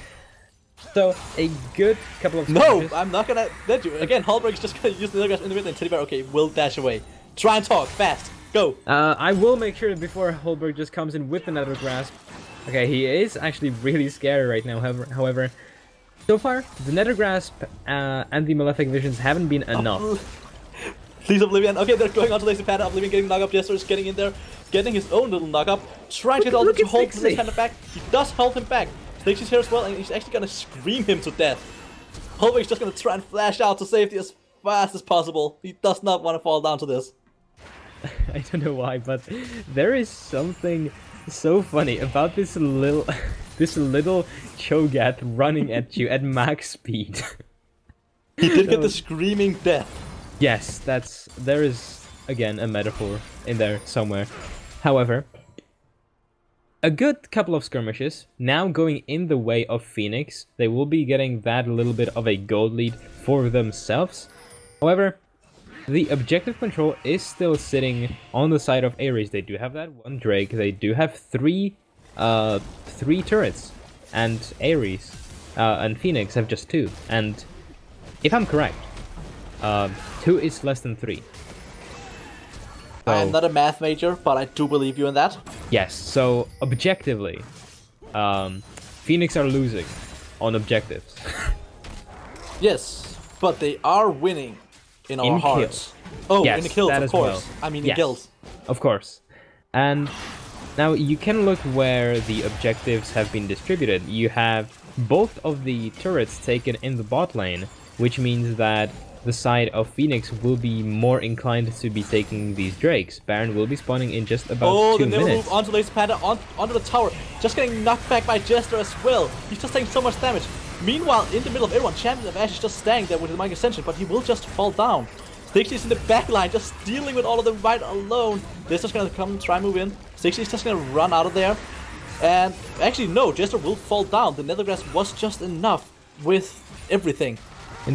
So, a good couple of No, I'm not gonna let you. Again, Holberg is just gonna use the Nethergrass in the mid lane. Teddy Bear, okay, will dash away. Try and talk, fast, go. I will make sure that before Holberg just comes in with the Nethergrasp. Okay, he is actually really scary right now, however, so far, the Nethergrasp and the Malefic Visions haven't been enough. Please, Oblivion. Okay, they're going on to Lazy Panda. Oblivion getting knock up. Jester is getting in there, getting his own little knock up. Trying to get all to hold Lazy Panda back. He does hold him back. Stixie's here as well, and he's actually gonna scream him to death. Holberg's just gonna try and flash out to safety as fast as possible. He does not want to fall down to this. I don't know why, but there is something so funny about this little Cho'Gath running at you at max speed. He did get the screaming death. Yes, there is again a metaphor in there somewhere. However, a good couple of skirmishes now going in the way of Phoenix. They will be getting that little bit of a gold lead for themselves. However, the objective control is still sitting on the side of Aries. They do have that one Drake. They do have three turrets, and Aries and Phoenix have just 2. And if I'm correct, 2 is less than 3. So, I am not a math major, but I do believe you in that. Yes, so objectively, Phoenix are losing on objectives. Yes, but they are winning in our hearts. Oh, yes, in the kills, of course. Well. I mean, yes, in kills. Of course. And now you can look where the objectives have been distributed. You have both of the turrets taken in the bot lane, which means that the side of Phoenix will be more inclined to be taking these Drakes. Baron will be spawning in just about 2 minutes. Oh, the move onto Lazy Panda, onto the tower. Just getting knocked back by Jester as well. He's just taking so much damage. Meanwhile, in the middle of everyone, Champion of Ash is just standing there with the Mic Ascension, but he will just fall down. Stixie's in the back line, just dealing with all of them right alone. They're just gonna come try and move in. Stixie's just gonna run out of there. And actually, no, Jester will fall down. The Nethergrass was just enough with everything.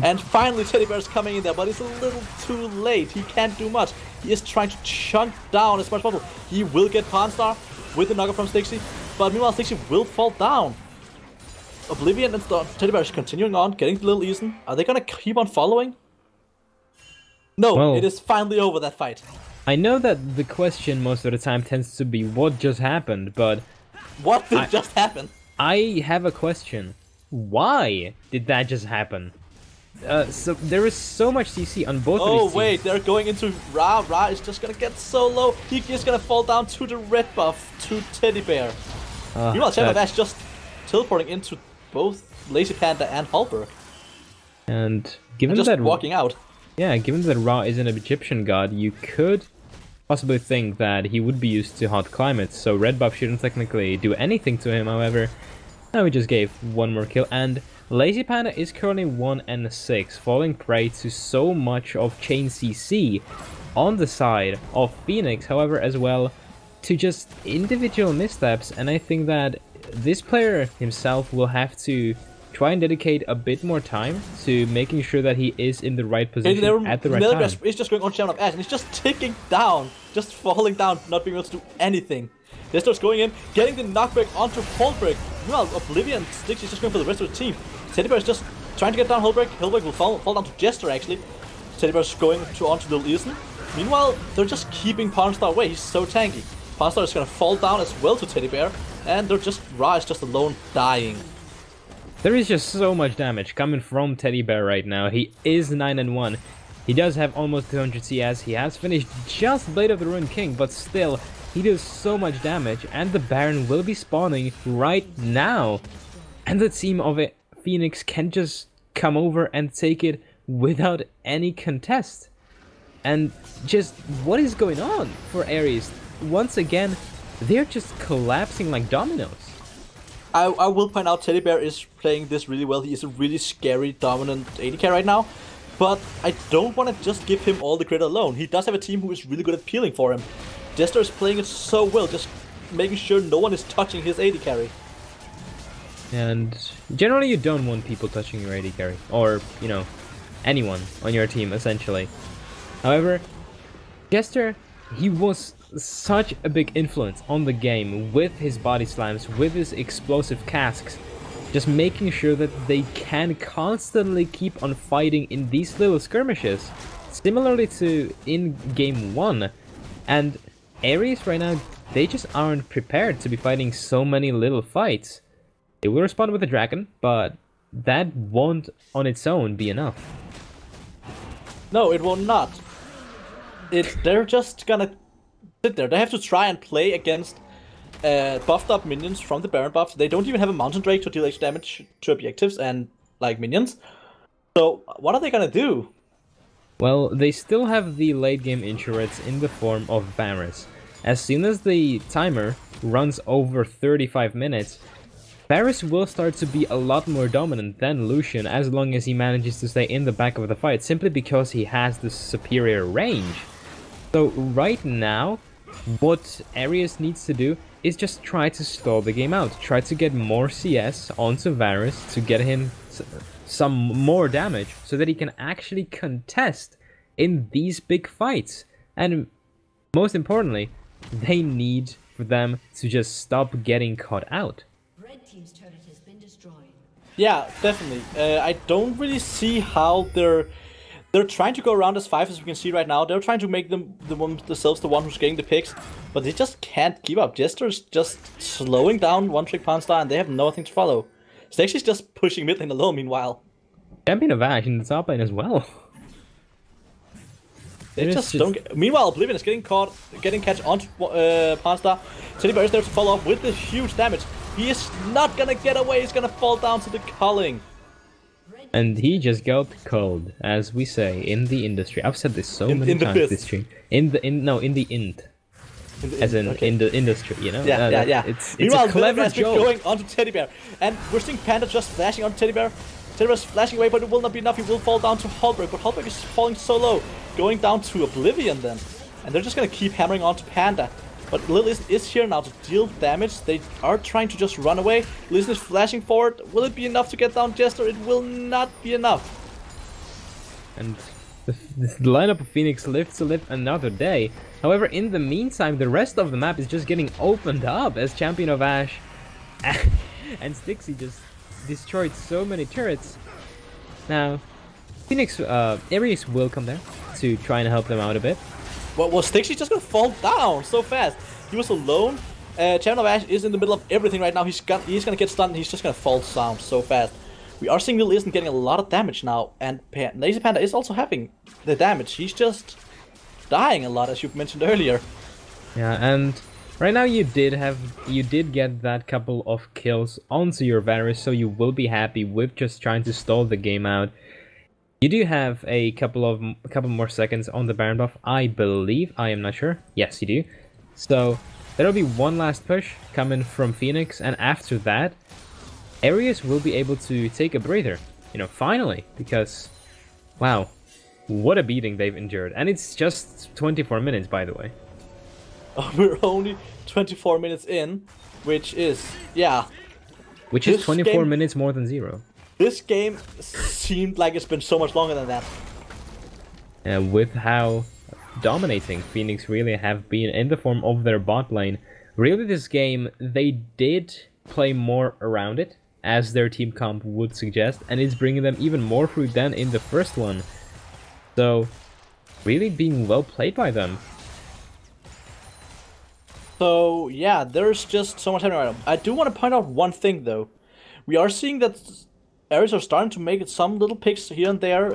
And finally, Teddy Bear is coming in there, but it's a little too late. He can't do much. He is trying to chunk down as much as possible. He will get Pawn Star with the knocker from Stixie, but meanwhile, Stixie will fall down. Oblivion and Teddy Bear is continuing on, getting the little Ethan. Are they gonna keep on following? No, well, it is finally over, that fight. I know that the question most of the time tends to be what just happened, but... What did just happen? I have a question. Why did that just happen? So there is so much CC on both of these teams. Oh wait, they're going into Ra. Ra is just gonna get so low. He is gonna fall down to the red buff to Teddy Bear. Meanwhile, Champion of Ash just teleporting into both Lazy Panda and Holberg. And given just that walking out. Yeah, given that Ra is an Egyptian god, you could possibly think that he would be used to hot climates, so red buff shouldn't technically do anything to him. However, now we just gave one more kill, and Lazy Panda is currently 1-6, falling prey to so much of chain CC on the side of Phoenix, however, as well to just individual missteps, and I think that this player himself will have to try and dedicate a bit more time to making sure that he is in the right position at the right time. It's just going on Shaman of Ash, and he's just ticking down, just falling down, not being able to do anything. Jester's going in, getting the knockback onto Holberg. Meanwhile, Oblivion Stix is just going for the rest of the team. Teddy Bear is just trying to get down Holberg. Holberg will fall down to Jester, actually. Teddy Bear is going onto Lil Isen. Meanwhile, they're just keeping Pawnstar away. He's so tanky. Pawnstar is going to fall down as well to Teddy Bear, and they're just Ra is just alone, dying. There is just so much damage coming from Teddy Bear right now. He is 9-1. He does have almost 200 CS. He has finished just Blade of the Ruined King, but still, he does so much damage, and the Baron will be spawning right now. And the team of it, Phoenix can just come over and take it without any contest. And just what is going on for Aries? Once again, they're just collapsing like dominoes. I will point out Teddy Bear is playing this really well. He is a really scary, dominant AD right now. But I don't want to just give him all the credit alone. He does have a team who is really good at peeling for him. Jester is playing it so well, just making sure no one is touching his AD carry. And generally you don't want people touching your AD carry. Or, you know, anyone on your team, essentially. However, Jester, he was such a big influence on the game with his body slams, with his explosive casks, just making sure that they can constantly keep on fighting in these little skirmishes, similarly to in game 1. And Aries right now, they just aren't prepared to be fighting so many little fights. They will respond with a dragon, but that won't on its own be enough. No, it will not. They're just gonna sit there. They have to try and play against buffed up minions from the Baron buff. They don't even have a Mountain Drake to deal extra damage to objectives and like minions. So what are they gonna do? Well, they still have the late game insurance in the form of Varus. As soon as the timer runs over 35 minutes, Varus will start to be a lot more dominant than Lucian as long as he manages to stay in the back of the fight, simply because he has the superior range. So right now, what Aries needs to do is just try to stall the game out, try to get more CS onto Varus to get him some more damage so that he can actually contest in these big fights. And most importantly, they need for them to just stop getting caught out. Red team's turret has been destroyed. Yeah, definitely. I don't really see how they're trying to go around as 5 as we can see right now. They're trying to make themselves the one who's getting the picks, but they just can't keep up. Jester's just slowing down One Trick Pawnstar, and they have nothing to follow. Stexy's just pushing mid lane alone meanwhile. Champion of Ash in the top lane as well. They just don't get... Meanwhile, Oblivion is getting catch onto Pawnstar. Teddy Bear is there to follow up with this huge damage. He is not gonna get away, he's gonna fall down to the culling. And he just got cold, as we say in the industry. I've said this so many times this stream. In the industry, you know? Yeah. It's Meanwhile, a clever joke. going onto Teddy Bear. And we're seeing Panda just flashing onto Teddy Bear. Teddy Bear's flashing away, but it will not be enough. He will fall down to Holberg, but Holberg is falling so low. Going down to Oblivion then. And they're just gonna keep hammering onto Panda. But Lil is here now to deal damage. They are trying to just run away. Lil is flashing forward. Will it be enough to get down Jester? It will not be enough. And the lineup of Phoenix lives to live another day. However, in the meantime, the rest of the map is just getting opened up as Champion of Ash and Stixie just destroyed so many turrets. Now, Phoenix, Aries will come there to try and help them out a bit. Well, Stixie's just gonna fall down so fast. He was alone. Champion of Ash is in the middle of everything right now. He's gonna get stunned. He's just gonna fall down so fast. We are seeing Lil isn't getting a lot of damage now, and Lazy Panda is also having the damage. He's just dying a lot, as you mentioned earlier. Yeah, and right now you did get that couple of kills onto your Varus, so you will be happy with just trying to stall the game out. You do have a couple more seconds on the Baron buff, I believe. I am not sure. Yes, you do. So there'll be one last push coming from Phoenix, and after that, Aries will be able to take a breather. You know, finally, because wow, what a beating they've endured, and it's just 24 minutes, by the way. We're only 24 minutes in, which is 24 minutes more than 0. This game seemed like it's been so much longer than that. And with how dominating Phoenix really have been in the form of their bot lane, really this game, they did play more around it, as their team comp would suggest, and it's bringing them even more fruit than in the first one. So, really being well played by them. So, yeah, there's just so much happening right now. I do want to point out one thing, though. We are seeing that Aries are starting to make some little picks here and there.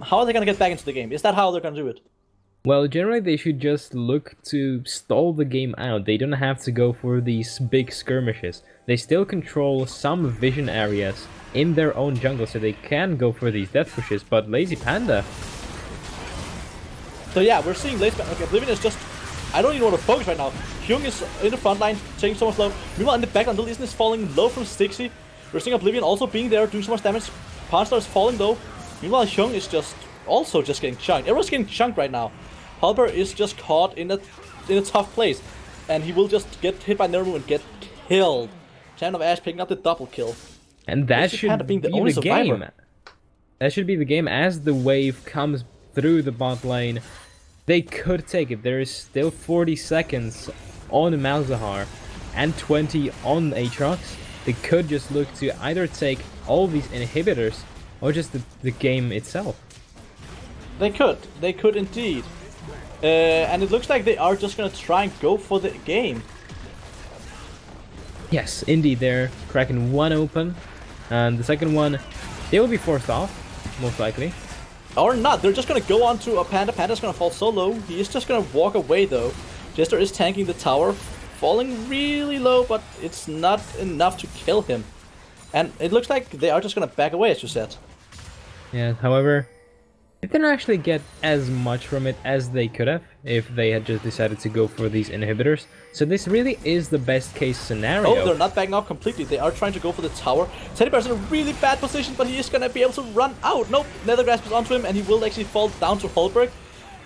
How are they going to get back into the game? Is that how they're going to do it? Well, generally they should just look to stall the game out. They don't have to go for these big skirmishes. They still control some vision areas in their own jungle, so they can go for these death pushes, but Lazy Panda... So yeah, we're seeing Lazy Panda. Okay, Oblivion is just... I don't even know where to focus right now. Hyung is in the front line, taking so much low. Meanwhile, in the background, Lil Eason is falling low from Stixie. We're seeing Oblivion also being there, doing so much damage. Panstar is falling low. Meanwhile, Hyung is just getting chunked. Everyone's getting chunked right now. Halber is just caught in a tough place, and he will just get hit by Nermu and get killed. Chant of Ash picking up the double kill. And that should be the game. That should be the game as the wave comes through the bot lane. They could take it. There is still 40 seconds on Malzahar and 20 on Aatrox. They could just look to either take all these inhibitors or just the game itself. They could indeed. And it looks like they are just gonna try and go for the game. Yes, indeed, they're cracking one open, and the second one, they will be forced off, most likely. Or not, they're just gonna go on to a Panda. Panda's gonna fall so low, he is just gonna walk away though. Jester is tanking the tower, falling really low, but it's not enough to kill him. And it looks like they are just gonna back away, as you said. Yeah, however, they didn't actually get as much from it as they could have if they had just decided to go for these inhibitors. So this really is the best case scenario. Oh, they're not backing up completely. They are trying to go for the tower. Teddy Bear's in a really bad position, but he is going to be able to run out. Nope, Nethergrasp is onto him, and he will actually fall down to Holberg.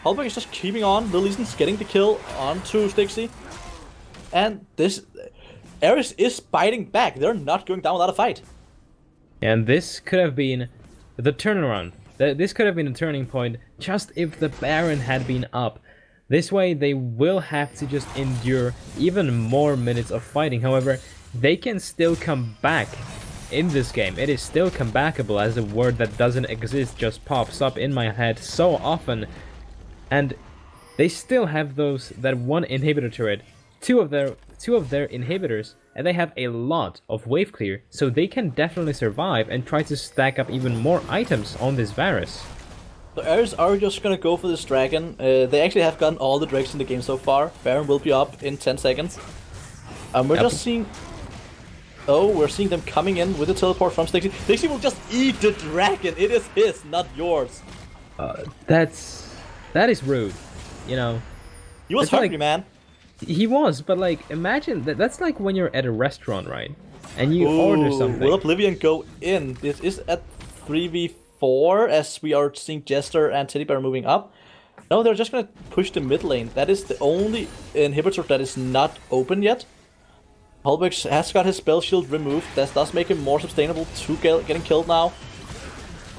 Holberg is just keeping on. Lil Eason's getting the kill onto Stixie. And this... Aries is biting back. They're not going down without a fight. And this could have been the turnaround. This could have been a turning point just if the Baron had been up. This way they will have to just endure even more minutes of fighting. However, they can still come back in this game. It is still comebackable, as a word that doesn't exist just pops up in my head so often. And they still have that one inhibitor turret, two of their inhibitors, and they have a lot of wave clear, so they can definitely survive and try to stack up even more items on this Varus. So Aries are just gonna go for this dragon. They actually have gotten all the drakes in the game so far. Baron will be up in 10 seconds. We're just seeing... Oh, we're seeing them coming in with the teleport from Stixie. Stixie will just eat the dragon. It is his, not yours. That is rude, you know. He was hungry, man. He was, but like, imagine that's like when you're at a restaurant, right? And you order something. Will Oblivion go in? This is at 3v4 as we are seeing Jester and Teddy Bear moving up. No, they're just gonna push the mid lane. That is the only inhibitor that is not open yet. Holberg has got his spell shield removed. That does make him more sustainable to getting killed now.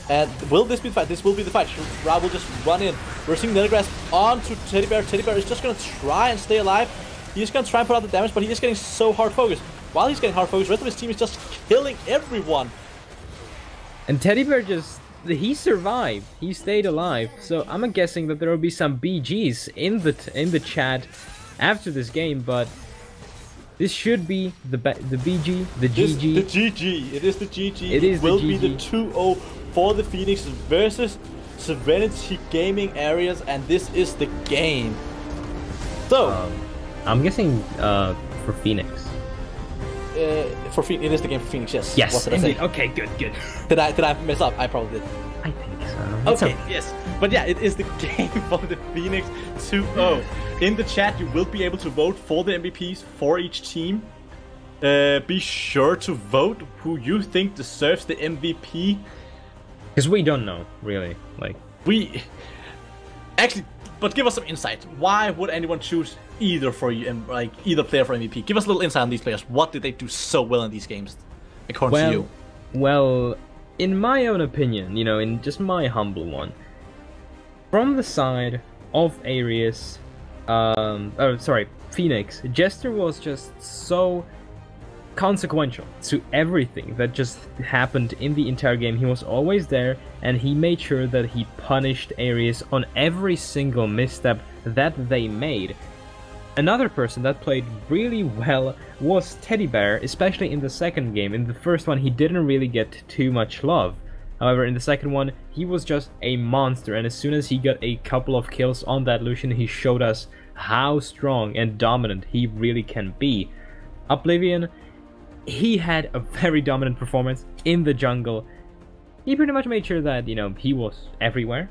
And will this be the fight? This will be the fight. Ra will just run in. We're seeing Nethergrass onto Teddy Bear. Teddy Bear is just going to try and stay alive. He's going to try and put out the damage, but he is getting so hard focused. While he's getting hard focused, the rest of his team is just killing everyone. And Teddy Bear he survived. He stayed alive. So I'm guessing that there will be some BGs in the chat after this game, but this should be the BG, the GG. The GG. It is the GG. It will be the 2-0 for the Phoenix versus Serenity Gaming Areas, and this is the game. So, I'm guessing for Phoenix. For Phoenix, it is the game for Phoenix. Yes. Yes. What did I say? Okay. Good. Did I mess up? I probably did. I think so. Okay. Yes. But yeah, it is the game for the Phoenix 2-0. In the chat, you will be able to vote for the MVPs for each team. Be sure to vote who you think deserves the MVP. Because we don't know, really. Like, we actually, but give us some insight. Why would anyone choose either for you, and like either player for MVP? Give us a little insight on these players. What did they do so well in these games, according to you? Well, in my own opinion, you know, in just my humble one, from the side of Aries, Phoenix, Jester was just so consequential to everything that just happened in the entire game. He was always there, and he made sure that he punished Aries on every single misstep that they made. Another person that played really well was Teddy Bear, especially in the second game. In the first one, he didn't really get too much love. However, in the second one, he was just a monster, and as soon as he got a couple of kills on that Lucian, he showed us how strong and dominant he really can be. Oblivion, he had a very dominant performance in the jungle. He pretty much made sure that, you know, he was everywhere.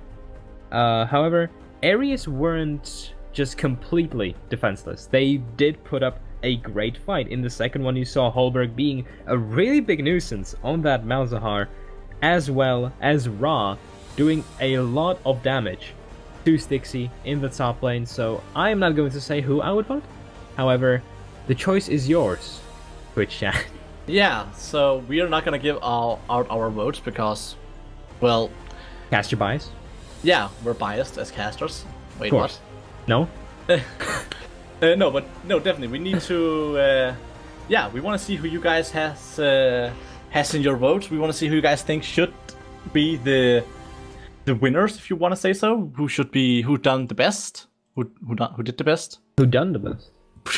However, Aries weren't just completely defenseless. They did put up a great fight. In the second one, you saw Holberg being a really big nuisance on that Malzahar, as well as Ra doing a lot of damage to Stixie in the top lane. So I am not going to say who I would vote. However, the choice is yours, Twitch chat. Yeah, so we are not gonna give out our votes because, well, Cast your bias. yeah, we're biased as casters. Wait, Of course. No? No, but no, definitely we need to. Yeah, we want to see who you guys has in your votes. We want to see who you guys think should be the winners, if you want to say so. Who done the best? Who did the best? Who done the best?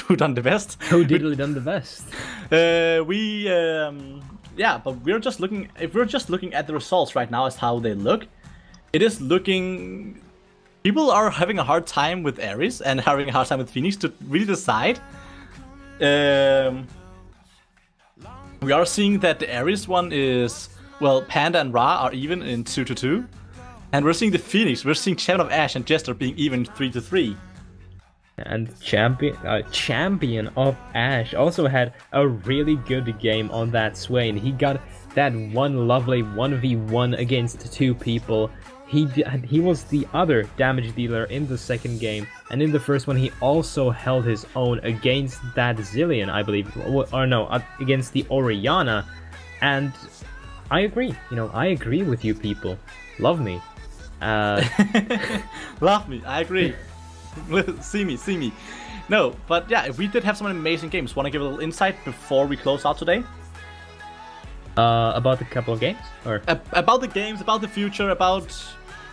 Who done the best? Who diddly done the best? Yeah, but we're just looking. If we're just looking at the results right now as how they look, it is looking. People are having a hard time with Aries and having a hard time with Phoenix to really decide. We are seeing that the Aries one is, well, Panda and Ra are even in 2-2. And we're seeing the Phoenix, we're seeing Champion of Ash and Jester being even 3-3. And Champion of Ash also had a really good game on that Swain. He got that one lovely 1v1 against two people. He was the other damage dealer in the second game, and in the first one he also held his own against that Zillion, I believe, or no, against the Oriana. And I agree, you know, I agree with you people. Love me. Love me, I agree. see me. No, but yeah, we did have some amazing games. Want to give a little insight before we close out today? About a couple of games? Or about the games, about the future, about,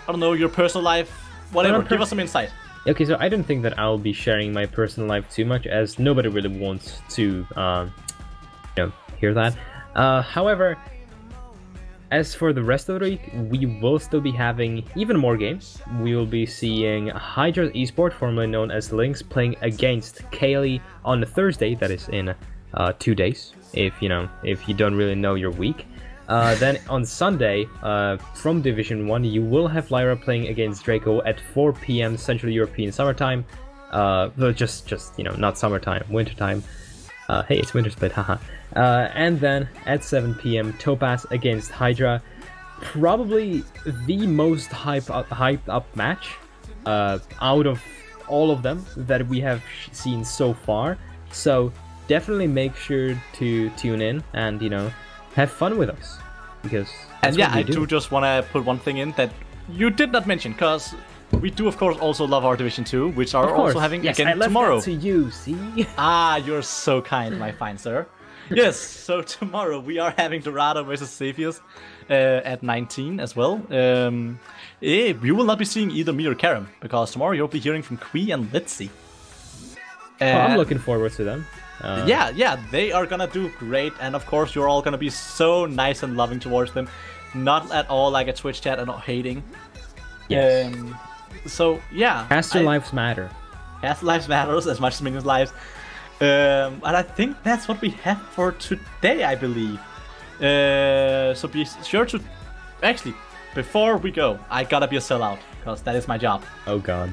I don't know, your personal life, whatever. Give us some insight. Okay, so I don't think that I'll be sharing my personal life too much, as nobody really wants to, hear that. However, as for the rest of the week, we will still be having even more games. We will be seeing Hydra Esport, formerly known as Lynx, playing against Kaylee on Thursday. That is in 2 days, if you don't really know your week. Then on Sunday, from Division 1, you will have Lyra playing against Draco at 4 PM Central European summertime. Just not summertime, wintertime. Hey, it's Wintersplit, haha. And then at 7 PM, Topaz against Hydra. Probably the most hyped up match out of all of them that we have seen so far. So definitely make sure to tune in and, have fun with us. Because and yeah, I do just want to put one thing in that you did not mention, because we do, of course, also love our Division 2, which are also having again tomorrow. That to you, see? Ah, you're so kind, my fine sir. Yes, so tomorrow we are having Dorado versus Cepheus at 19 as well. You will not be seeing either me or Karim, because tomorrow you'll be hearing from Kui and Litzy. I'm looking forward to them. Yeah, they are gonna do great, and of course you're all gonna be so nice and loving towards them. Not at all like a Twitch chat and not hating. Yes. So yeah, Caster lives matter. Caster lives matters as much as minions' lives. And I think that's what we have for today, I believe. So be sure to... Actually, before we go, I gotta be a sellout, because that is my job. Oh god.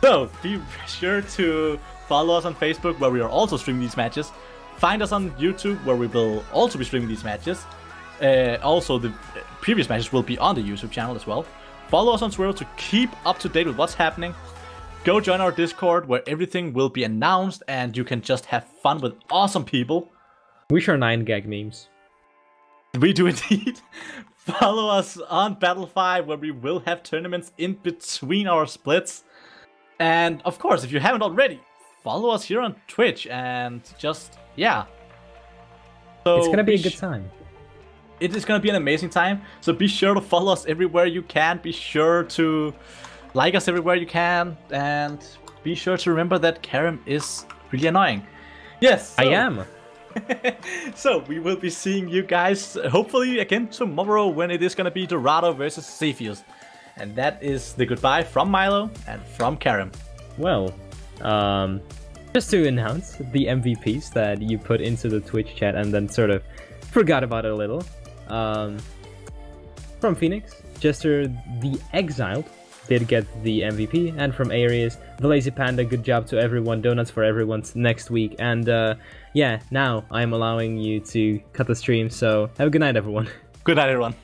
So be sure to follow us on Facebook, where we are also streaming these matches. Find us on YouTube, where we will also be streaming these matches. Also, the previous matches will be on the YouTube channel as well. Follow us on Twitter to keep up to date with what's happening. Go join our Discord, where everything will be announced and you can just have fun with awesome people. We share 9gag memes. We do indeed. follow us on Battle5, where we will have tournaments in between our splits. And of course, if you haven't already, follow us here on Twitch and just, yeah. So it's gonna be a good time. It is gonna be an amazing time. So be sure to follow us everywhere you can. Be sure to like us everywhere you can. And be sure to remember that Karim is really annoying. Yes, I am. So we will be seeing you guys hopefully again tomorrow when it is gonna be Dorado versus Cepheus. And that is the goodbye from Milo and from Karim. Well, just to announce the MVPs that you put into the Twitch chat and then sort of forgot about it a little. From Phoenix, Jester the Exiled did get the MVP, and from Aries, the Lazy Panda, good job to everyone, donuts for everyone's next week, and yeah, now I'm allowing you to cut the stream, so have a good night, everyone. Good night, everyone.